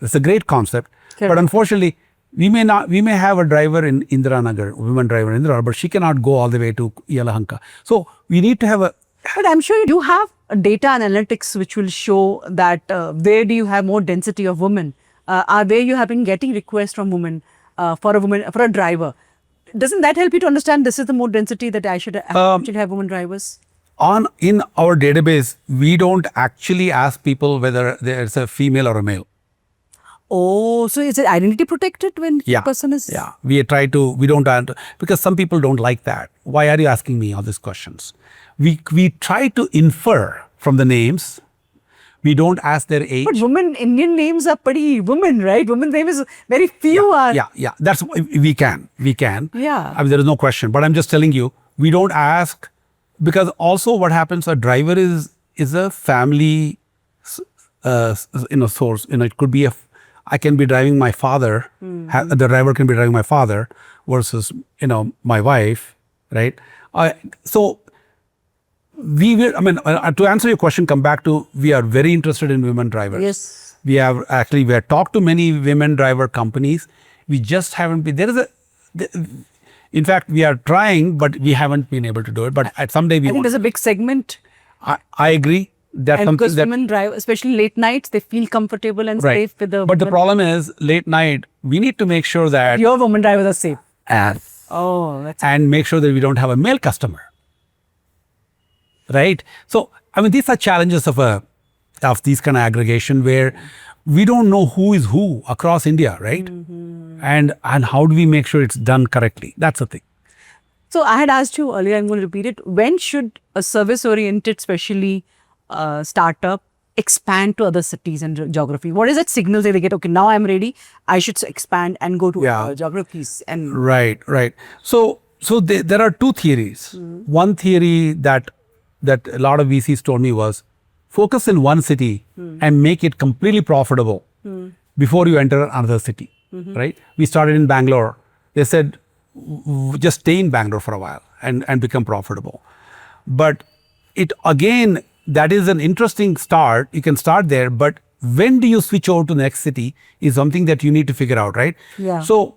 S2: It's a great concept.
S1: Correct.
S2: But unfortunately, we may have a driver in Indiranagar, woman driver in Indira, but she cannot go all the way to Yelahanka. So we need to have
S1: But I'm sure you do have data analytics which will show that where do you have more density of women? Where you have been getting requests from women for a driver. Doesn't that help you to understand this is the more density that I should have women drivers?
S2: In our database, we don't actually ask people whether there's a female or a male.
S1: Oh, so is it identity protected when a person is?
S2: Yeah, we don't, because some people don't like that. Why are you asking me all these questions? We try to infer from the names. We don't ask their age.
S1: But Indian names are pretty women, right? Women's name is very few are.
S2: Yeah. That's, we can.
S1: Yeah.
S2: I mean, there is no question. But I'm just telling you, we don't ask, because also what happens, a driver is a family, source. It could be I can be driving my father, the driver can be driving my father versus, my wife, right? So we will, to answer your question, come back to, we are very interested in women drivers.
S1: Yes.
S2: We have talked to many women driver companies. We just haven't been, in fact, we are trying, but we haven't been able to do it. But at someday
S1: I think there's a big segment.
S2: I agree. That's
S1: and because women drive, especially late nights, they feel comfortable and safe with the.
S2: But the problem is, late night, we need to make sure that
S1: your women drivers are safe.
S2: And make sure that we don't have a male customer. Right. So, these are challenges of these kind of aggregation where we don't know who is who across India, right? And how do we make sure it's done correctly? That's the thing.
S1: So I had asked you earlier, I'm going to repeat it. When should a service-oriented, especially startup, expand to other cities and geography? What is that signal that they get? Okay, now I'm ready. I should expand and go to geographies. And
S2: Right. So there are two theories. One theory that a lot of VCs told me was, focus in one city and make it completely profitable before you enter another city, right? We started in Bangalore. They said, just stay in Bangalore for a while and become profitable. But it again, that is an interesting start. You can start there, but when do you switch over to the next city is something that you need to figure out, right?
S1: Yeah.
S2: So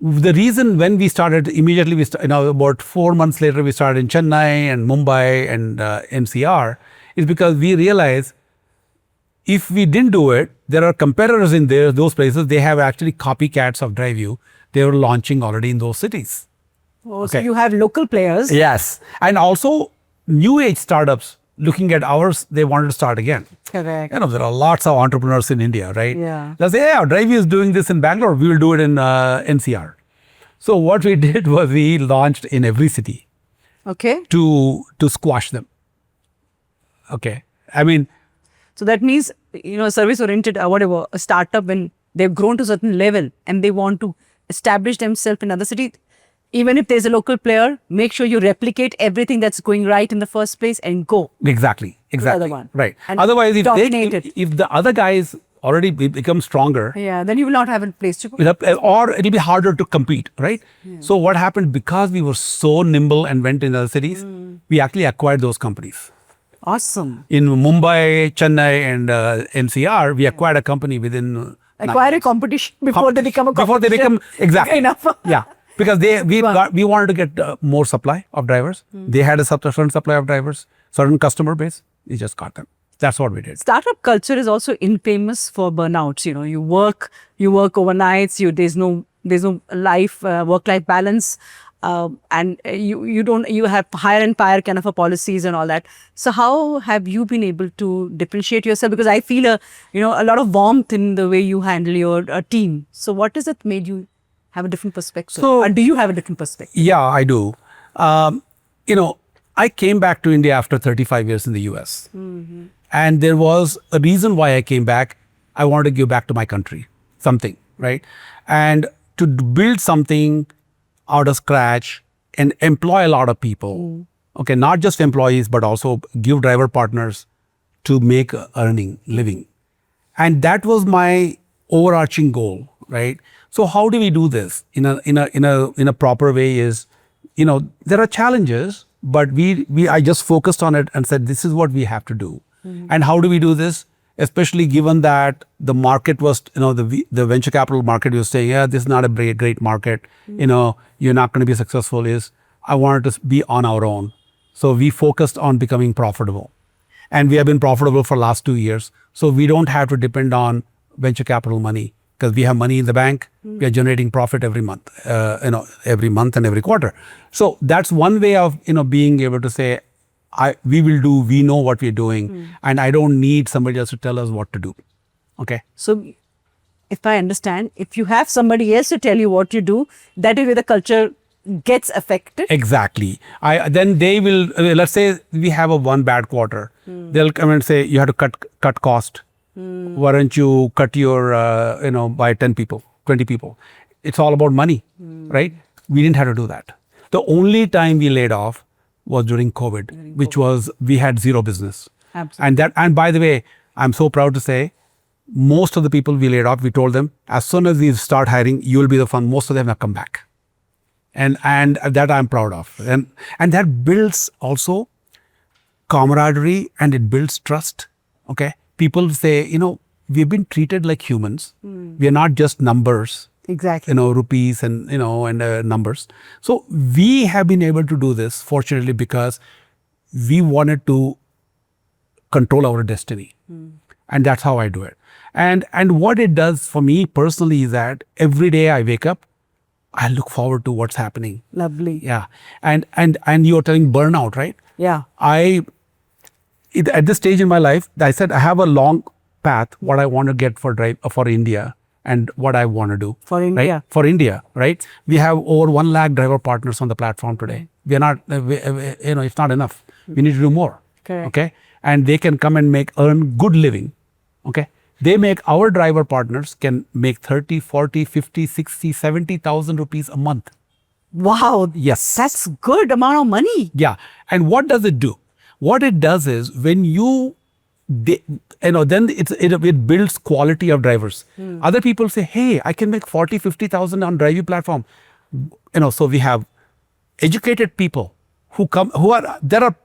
S2: the reason when we started, immediately about 4 months later, we started in Chennai and Mumbai and NCR, is because we realized if we didn't do it, there are competitors in those places. They have actually copycats of DriveU. They were launching already in those cities.
S1: Oh, so you have local players.
S2: Yes. And also new age startups looking at ours, they wanted to start again.
S1: Correct.
S2: There are lots of entrepreneurs in India, right?
S1: Yeah.
S2: They'll say, yeah, DriveU is doing this in Bangalore. We will do it in NCR. So what we did was we launched in every city.
S1: Okay.
S2: To squash them. Okay. I mean.
S1: So that means, service-oriented, whatever, a startup, when they've grown to a certain level and they want to establish themselves in another city, even if there's a local player, make sure you replicate everything that's going right in the first place and go.
S2: Exactly.
S1: To the other one.
S2: Right.
S1: And
S2: otherwise,
S1: dominate it.
S2: if the other guys already become stronger,
S1: yeah, then you will not have a place to go.
S2: Or it'll be harder to compete, right? Yeah. So what happened, because we were so nimble and went in other cities, we actually acquired those companies.
S1: Awesome.
S2: In Mumbai, Chennai, and NCR, we acquired a company within.
S1: Acquire a competition before they become a competition.
S2: Before they become, exactly.
S1: Enough.
S2: Yeah. Because we wanted to get more supply of drivers. They had a certain supply of drivers, certain customer base. We just got them. That's what we did.
S1: Startup culture is also infamous for burnouts. You work overnights. There's no life, work-life balance. And you have hire and fire kind of a policies and all that. So how have you been able to differentiate yourself? Because I feel a lot of warmth in the way you handle your team. So what is it made you have a different perspective? Or do you have a different perspective?
S2: Yeah, I do. I came back to India after 35 years in the US. Mm-hmm. And there was a reason why I came back. I wanted to give back to my country, something, right? And to build something out of scratch and employ a lot of people. Okay, not just employees, but also give driver partners to make living. And that was my overarching goal, right? So how do we do this in a proper way? Is there are challenges, but I just focused on it and said this is what we have to do. And how do we do this? Especially given that the market was, the venture capital market was saying, yeah, this is not a great market. You're not going to be successful. I wanted to be on our own. So we focused on becoming profitable. And we have been profitable for the last 2 years. So we don't have to depend on venture capital money because we have money in the bank. We are generating profit every month, every month and every quarter. So that's one way of, being able to say, we know what we're doing and I don't need somebody else to tell us what to do. Okay.
S1: So if I understand, if you have somebody else to tell you what you do, that is where the culture gets affected.
S2: Exactly. Then they will, let's say we have one bad quarter. They'll come and say, you have to cut cost. Why don't you cut your, by 10 people, 20 people? It's all about money, right? We didn't have to do that. The only time we laid off was during COVID, which was, we had zero business.
S1: Absolutely.
S2: And by the way, I'm so proud to say, most of the people we laid off, we told them, as soon as we start hiring, you will be the fun. Most of them have come back. And that I'm proud of. And that builds also camaraderie and it builds trust. Okay. People say, we've been treated like humans. We are not just numbers.
S1: Exactly.
S2: Rupees and, and numbers. So we have been able to do this, fortunately, because we wanted to control our destiny. And that's how I do it. And what it does for me personally is that every day I wake up, I look forward to what's happening.
S1: Lovely.
S2: Yeah. And you're telling burnout, right?
S1: Yeah.
S2: At this stage in my life, I said I have a long path, what I want to get for India and what I want to do.
S1: For India.
S2: Right? For India, right? We have over 1 lakh driver partners on the platform today. We are not, it's not enough. We need to do more.
S1: Correct.
S2: Okay. And they can come and earn good living. Okay. Our driver partners can make 30, 40, 50, 60, 70,000 rupees a month.
S1: Wow.
S2: Yes.
S1: That's good amount of money.
S2: Yeah. And what does it do? What it does is when then it builds quality of drivers. Other people say, hey, I can make 40, 50,000 on DriveU platform. So we have educated people there are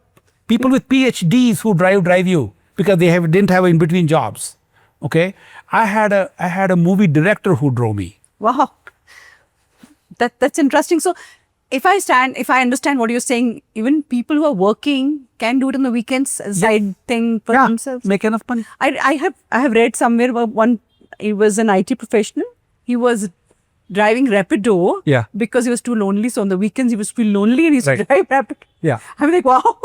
S2: People with PhDs who DriveU because they didn't have in between jobs. Okay, I had a movie director who drove me.
S1: Wow. That's interesting. So if I understand what you're saying, even people who are working can do it on the weekends, a side thing for themselves.
S2: Make enough money.
S1: I have read somewhere about he was an IT professional. He was driving Rapido because he was too lonely. So on the weekends he was feel lonely and he used to drive Rapido.
S2: Yeah.
S1: I'm like, wow.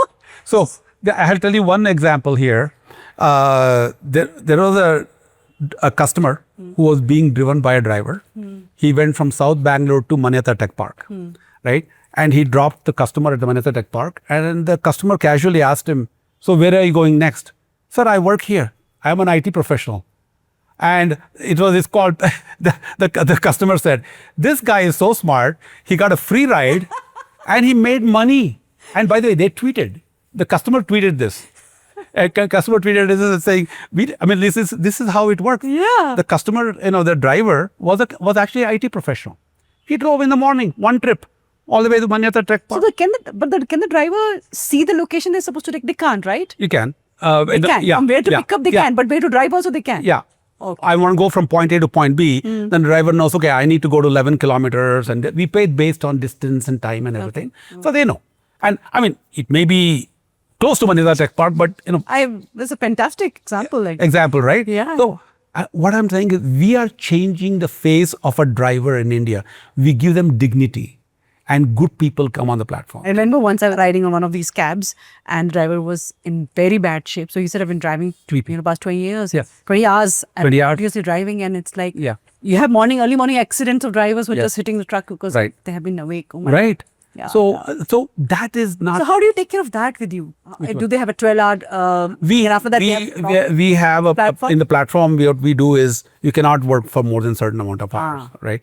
S2: So I'll tell you one example here. There was a customer who was being driven by a driver. He went from South Bangalore to Manyata Tech Park, right? And he dropped the customer at the Manyata Tech Park. And the customer casually asked him, "So where are you going next?" "Sir, I work here. I'm an IT professional." And it's called, the customer said, "This guy is so smart. He got a free ride and he made money." And by the way, they tweeted. The customer tweeted this. Customer tweeted this and saying, this is how it works.
S1: Yeah.
S2: The customer, the driver was actually an IT professional. He drove in the morning, one trip, all the way to Manyata Tech Park.
S1: So can the driver see the location they're supposed to take? They can't, right?
S2: You can.
S1: They can. From where to pick up, they can. But where to drive also, they can.
S2: Yeah.
S1: Okay.
S2: I want to go from point A to point B. Then the driver knows, okay, I need to go to 11 kilometers. And we paid based on distance and time and everything. So they know. And it may be close to Manyata Tech Park, but
S1: that's a fantastic example.
S2: Example, right?
S1: Yeah.
S2: So what I'm saying is we are changing the face of a driver in India. We give them dignity and good people come on the platform.
S1: I remember once I was riding on one of these cabs and the driver was in very bad shape. So he said, I've been driving past 20 years.
S2: Yes.
S1: 20 hours.
S2: 20 hours.
S1: Continuously driving, and it's like you have early morning accidents of drivers who are just hitting the truck because they have been awake. Oh my God. Yeah.
S2: So that is not.
S1: So how do you take care of that with you? Do they have a 12-hour?
S2: And
S1: after that
S2: we have a
S1: platform?
S2: In the platform. What we do is you cannot work for more than certain amount of hours, right?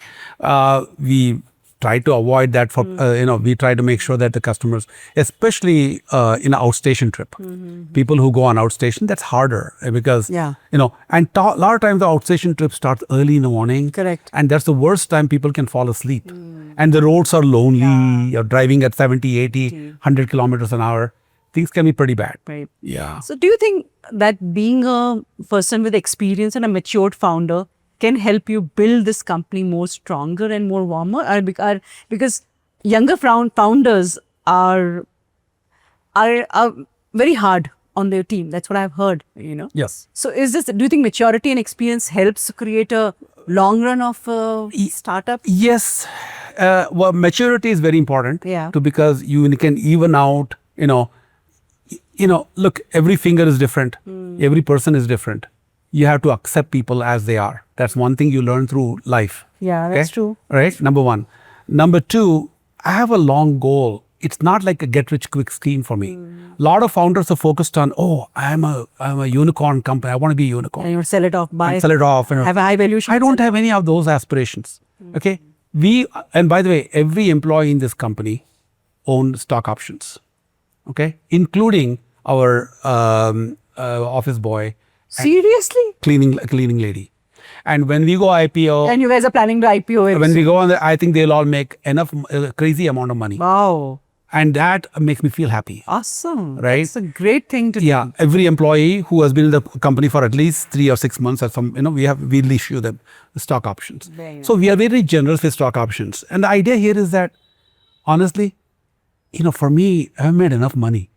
S2: We try to avoid that for we try to make sure that the customers, especially in an outstation trip, people who go on outstation, that's harder because and a lot of times the outstation trip starts early in the morning.
S1: Correct.
S2: And that's the worst time people can fall asleep. And the roads are lonely. You're driving at 70, 80, 100 kilometers an hour. Things can be pretty bad.
S1: Right.
S2: Yeah.
S1: So do you think that being a person with experience and a matured founder can help you build this company more stronger and more warmer? Because younger founders are very hard on their team. That's what I've heard,
S2: Yes.
S1: So do you think maturity and experience helps create a long run of startup?
S2: Yes. Well, maturity is very important.
S1: Yeah.
S2: Because you can even out, look, every finger is different. Every person is different. You have to accept people as they are. That's one thing you learn through life.
S1: Yeah, that's true.
S2: Right? Number one. Number two, I have a long goal. It's not like a get-rich-quick scheme for me. A lot of founders are focused on, I'm a unicorn company. I want to be a unicorn.
S1: And you sell it off,
S2: sell it off.
S1: Have a high valuation.
S2: I don't have any of those aspirations. Okay? And by the way, every employee in this company owns stock options. Okay? Including our office boy.
S1: Seriously?
S2: Cleaning lady. And when we go IPO,
S1: and you guys are planning to IPO it.
S2: When we go on, I think they'll all make enough crazy amount of money.
S1: Wow.
S2: And that makes me feel happy.
S1: Awesome.
S2: Right?
S1: It's a great thing to do.
S2: Yeah. Every employee who has been in the company for at least 3 or 6 months or some, we'll issue them the stock options. So we are very generous with stock options. And the idea here is that, honestly, for me, I have made enough money.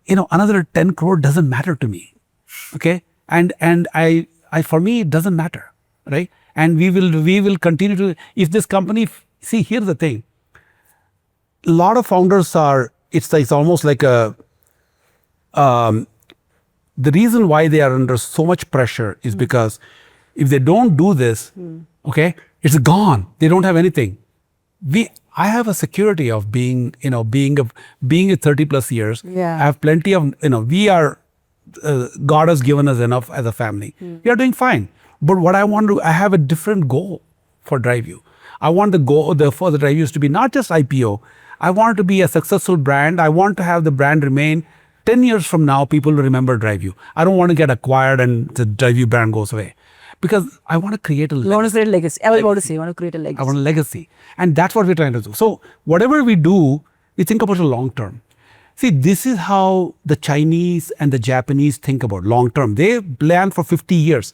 S2: Another 10 crore doesn't matter to me. Okay? And I for me, it doesn't matter, right? And we will continue to, if this company, see, here's the thing. A lot of founders it's almost like the reason why they are under so much pressure is because if they don't do this, okay, it's gone. They don't have anything. I have a security of being 30 plus years.
S1: Yeah.
S2: I have plenty of, God has given us enough as a family. We are doing fine. But what I have a different goal for DriveU. I want the goal for the DriveU to be not just IPO. I want it to be a successful brand. I want to have the brand remain 10 years from now, people will remember DriveU. I don't want to get acquired and the DriveU brand goes away. Because I want to create a legacy.
S1: You want to create a legacy. I was about to say, you want to create a legacy.
S2: I want a legacy. And that's what we're trying to do. So whatever we do, we think about the long term. See, this is how the Chinese and the Japanese think about long term. They plan for 50 years.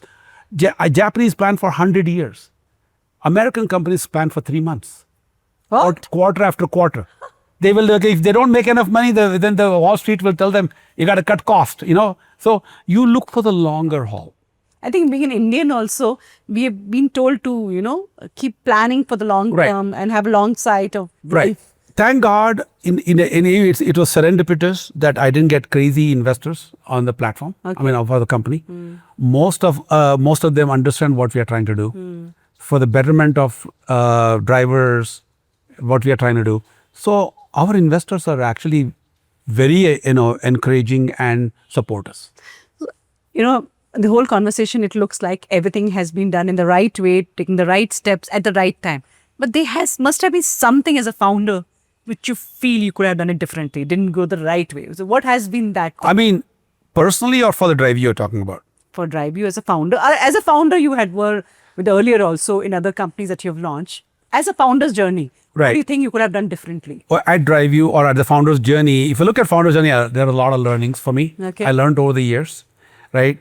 S2: Japanese plan for 100 years. American companies plan for 3 months. Or
S1: What?
S2: quarter after quarter. They will, okay, if they don't make enough money, then the Wall Street will tell them, you got to cut cost, So you look for the longer haul.
S1: I think being an Indian also, we have been told to, keep planning for the long
S2: Right.
S1: term and have a long sight of
S2: Right. Thank God, it was serendipitous that I didn't get crazy investors on the platform.
S1: Okay.
S2: I mean, for the company. Most of them understand what we are trying to do for the betterment of drivers. What we are trying to do. So our investors are actually very, encouraging and support us.
S1: The whole conversation, it looks like everything has been done in the right way, taking the right steps at the right time. But must have been something as a founder which you feel you could have done it differently, didn't go the right way. So what has been that
S2: I mean, personally or for the drive you're talking about?
S1: for DriveU as a founder? As a founder, you were with earlier also in other companies that you have launched. As a founder's journey, what
S2: Right.
S1: do you think you could have done differently?
S2: Or at DriveU or at the founder's journey, if you look at founder's journey, there are a lot of learnings for me.
S1: Okay.
S2: I learned over the years, right?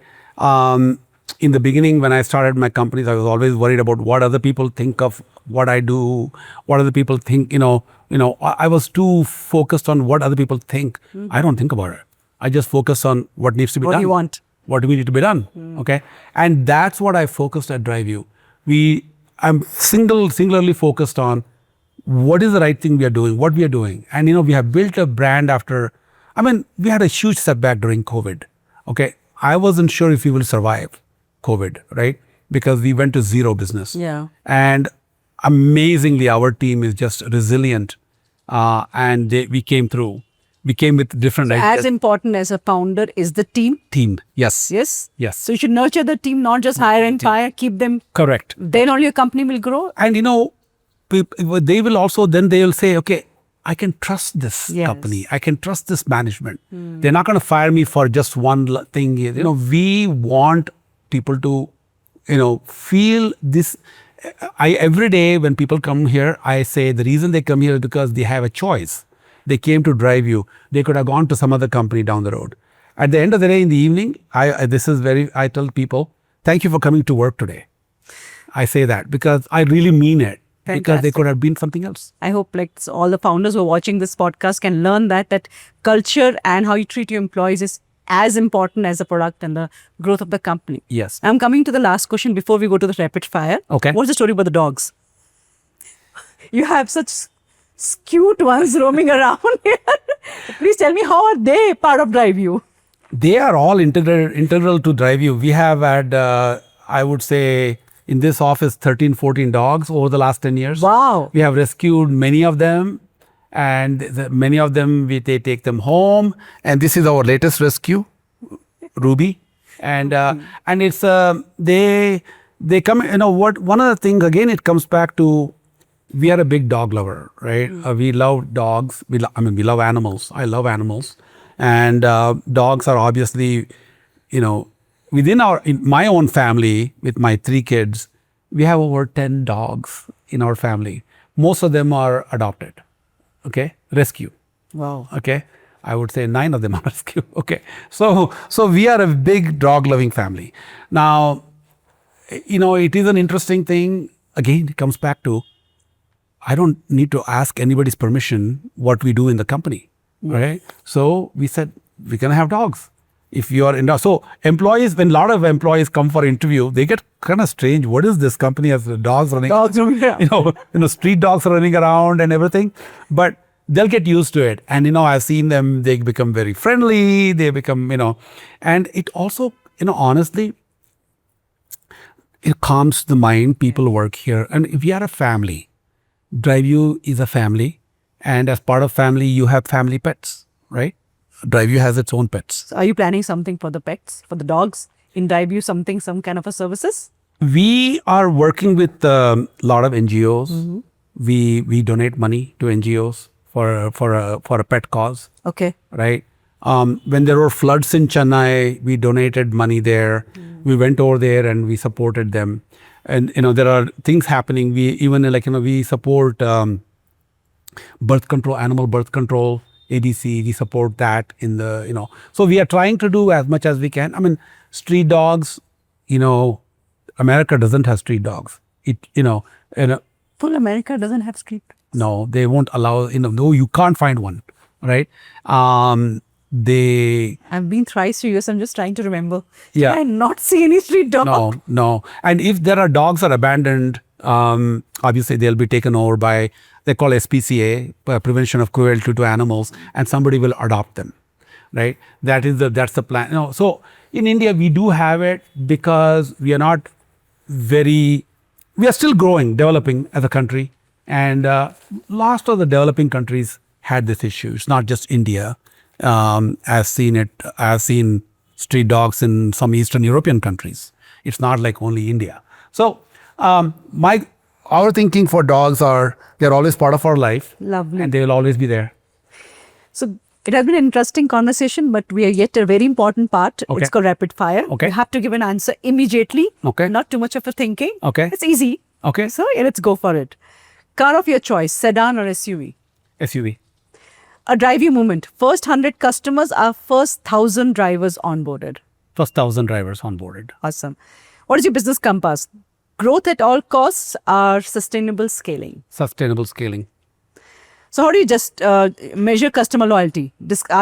S2: In the beginning, when I started my companies, I was always worried about what other people think of what I do, what other people think, I was too focused on what other people think. I don't think about it. I just focus on what needs to be
S1: What
S2: done.
S1: do you want?
S2: What do we need to be done? Okay. And that's what I focused at DriveU. I'm singularly focused on what is the right thing we are doing, what we are doing. And, we have built a brand we had a huge setback during COVID. Okay. I wasn't sure if we will survive COVID, right? Because we went to zero business.
S1: Yeah.
S2: And amazingly, our team is just resilient. And we came through. We came with different
S1: As important as a founder is the team.
S2: team. Yes.
S1: Yes?
S2: Yes.
S1: So you should nurture the team, not just hire and fire, keep them.
S2: Correct.
S1: Then only your company will grow.
S2: And they will say, okay, I can trust this
S1: Yes.
S2: company. I can trust this management. They're not going to fire me for just one thing. We want people to, feel this. Every day when people come here, I say the reason they come here is because they have a choice. They came to DriveU. They could have gone to some other company down the road. At the end of the day, in the evening, I tell people, thank you for coming to work today. I say that because I really mean it. Because they
S1: Fantastic.
S2: could have been something else.
S1: I hope all the founders who are watching this podcast can learn that culture and how you treat your employees is as important as the product and the growth of the company.
S2: Yes.
S1: I'm coming to the last question before we go to the rapid fire.
S2: Okay.
S1: What's the story about the dogs? You have such cute ones roaming around here. Please tell me, how are they part of DriveU?
S2: They are all integral to DriveU. We have had, I would say, in this office, 13, 14 dogs over the last 10 years.
S1: Wow.
S2: We have rescued many of them. And many of them, they take them home. And this is our latest rescue, Ruby. And it's, they come, one of the things, again, it comes back to, we are a big dog lover, right? We love dogs. We love animals. I love animals. And dogs are obviously, in my own family, with my 3 kids, we have over 10 dogs in our family. Most of them are adopted. Okay, rescue.
S1: Wow.
S2: Okay, I would say 9 of them are rescue. Okay, so we are a big dog-loving family. Now, it is an interesting thing. Again, it comes back to, I don't need to ask anybody's permission what we do in the company, right? So we said we're gonna have dogs. If you are so employees, when a lot of employees come for interview, they get kind of strange. What is this company has dogs running?
S1: Dogs roaming around.
S2: Street dogs are running around and everything, but they'll get used to it. And I've seen them; they become very friendly. They become, and it also, honestly, it calms the mind. People work here, and if you are a family, DriveU is a family, and as part of family, you have family pets, right? DriveU has its own pets.
S1: So are you planning something for the pets, for the dogs? In DriveU, some kind of a services?
S2: We are working with a lot of NGOs. We donate money to NGOs for a pet cause.
S1: Okay.
S2: Right. When there were floods in Chennai, we donated money there. We went over there and we supported them. And there are things happening. We even we support birth control, animal birth control ABC, we support that in the, so we are trying to do as much as we can. I mean, street dogs, America doesn't have street dogs.
S1: Full America doesn't have street.
S2: No, they won't allow, no, you can't find one, right?
S1: I've been thrice to US. I'm just trying to remember.
S2: Yeah.
S1: Did I not see any street dog?
S2: No. And if there are dogs are abandoned, obviously they'll be taken over by, they call SPCA, Prevention of Cruelty to Animals, and somebody will adopt them, right? That's the plan. So in India, we do have it because we are not we are still growing, developing as a country. And lots of the developing countries had this issue. It's not just India. I've seen street dogs in some Eastern European countries. It's not like only India. So our thinking for dogs they're always part of our life.
S1: Lovely.
S2: And they will always be there.
S1: So it has been an interesting conversation, but we are yet a very important part.
S2: Okay.
S1: It's called rapid fire.
S2: Okay.
S1: You have to give an answer immediately.
S2: Okay.
S1: Not too much of a thinking.
S2: Okay.
S1: It's easy.
S2: Okay.
S1: So let's go for it. Car of your choice, sedan or SUV?
S2: SUV.
S1: A DriveU moment. First 100 customers are first 1,000 drivers onboarded.
S2: First 1,000 drivers onboarded.
S1: Awesome. What is your business compass? Growth at all costs or sustainable scaling?
S2: Sustainable scaling.
S1: So how do you just measure customer loyalty?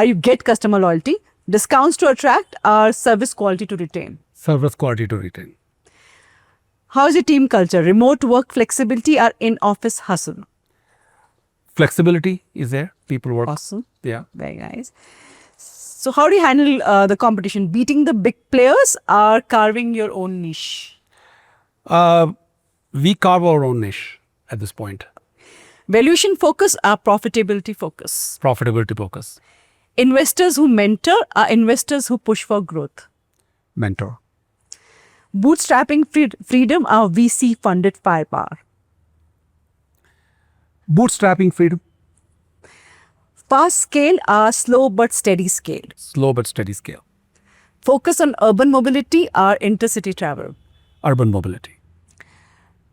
S1: You get customer loyalty, discounts to attract or service quality to retain?
S2: Service quality to retain.
S1: How is your team culture? Remote work flexibility or in-office hustle?
S2: Flexibility is there. People work.
S1: Awesome.
S2: Yeah.
S1: Very nice. So how do you handle the competition? Beating the big players or carving your own niche?
S2: We carve our own niche at this point.
S1: Valuation focus or profitability focus?
S2: Profitability focus.
S1: Investors who mentor or investors who push for growth?
S2: Mentor.
S1: Bootstrapping freedom or VC funded firepower?
S2: Bootstrapping freedom.
S1: Fast scale or slow but steady scale?
S2: Slow but steady scale.
S1: Focus on urban mobility or intercity travel?
S2: Urban mobility.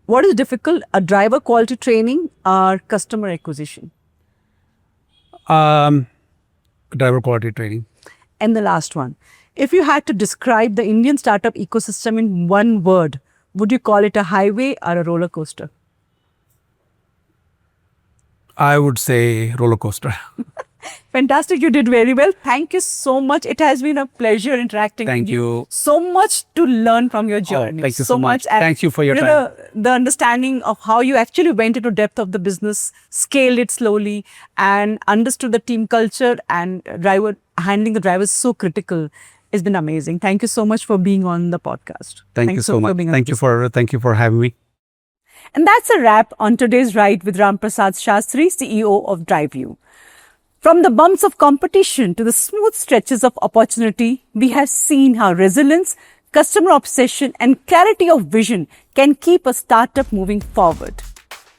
S1: What is difficult, a driver quality training or customer acquisition?
S2: Driver quality training.
S1: And the last one, if you had to describe the Indian startup ecosystem in one word, would you call it a highway or a roller coaster?
S2: I would say roller coaster.
S1: Fantastic. You did very well. Thank you so much. It has been a pleasure interacting
S2: Thank
S1: with
S2: you.
S1: So much to learn from your journey.
S2: Thank you so much.
S1: And
S2: Thank you for your time.
S1: The understanding of how you actually went into depth of the business, scaled it slowly, and understood the team culture and handling the drivers so critical has been amazing. Thank you so much for being on the podcast.
S2: Thank you so much. Thank you for having me.
S1: And that's a wrap on today's ride with Rahm Shastry, CEO of DriveU. From the bumps of competition to the smooth stretches of opportunity, we have seen how resilience, customer obsession, and clarity of vision can keep a startup moving forward.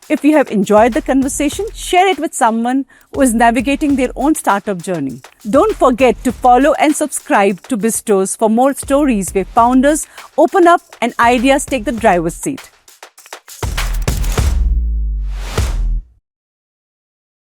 S1: If you have enjoyed the conversation, share it with someone who is navigating their own startup journey. Don't forget to follow and subscribe to BizDoors for more stories where founders open up and ideas take the driver's seat.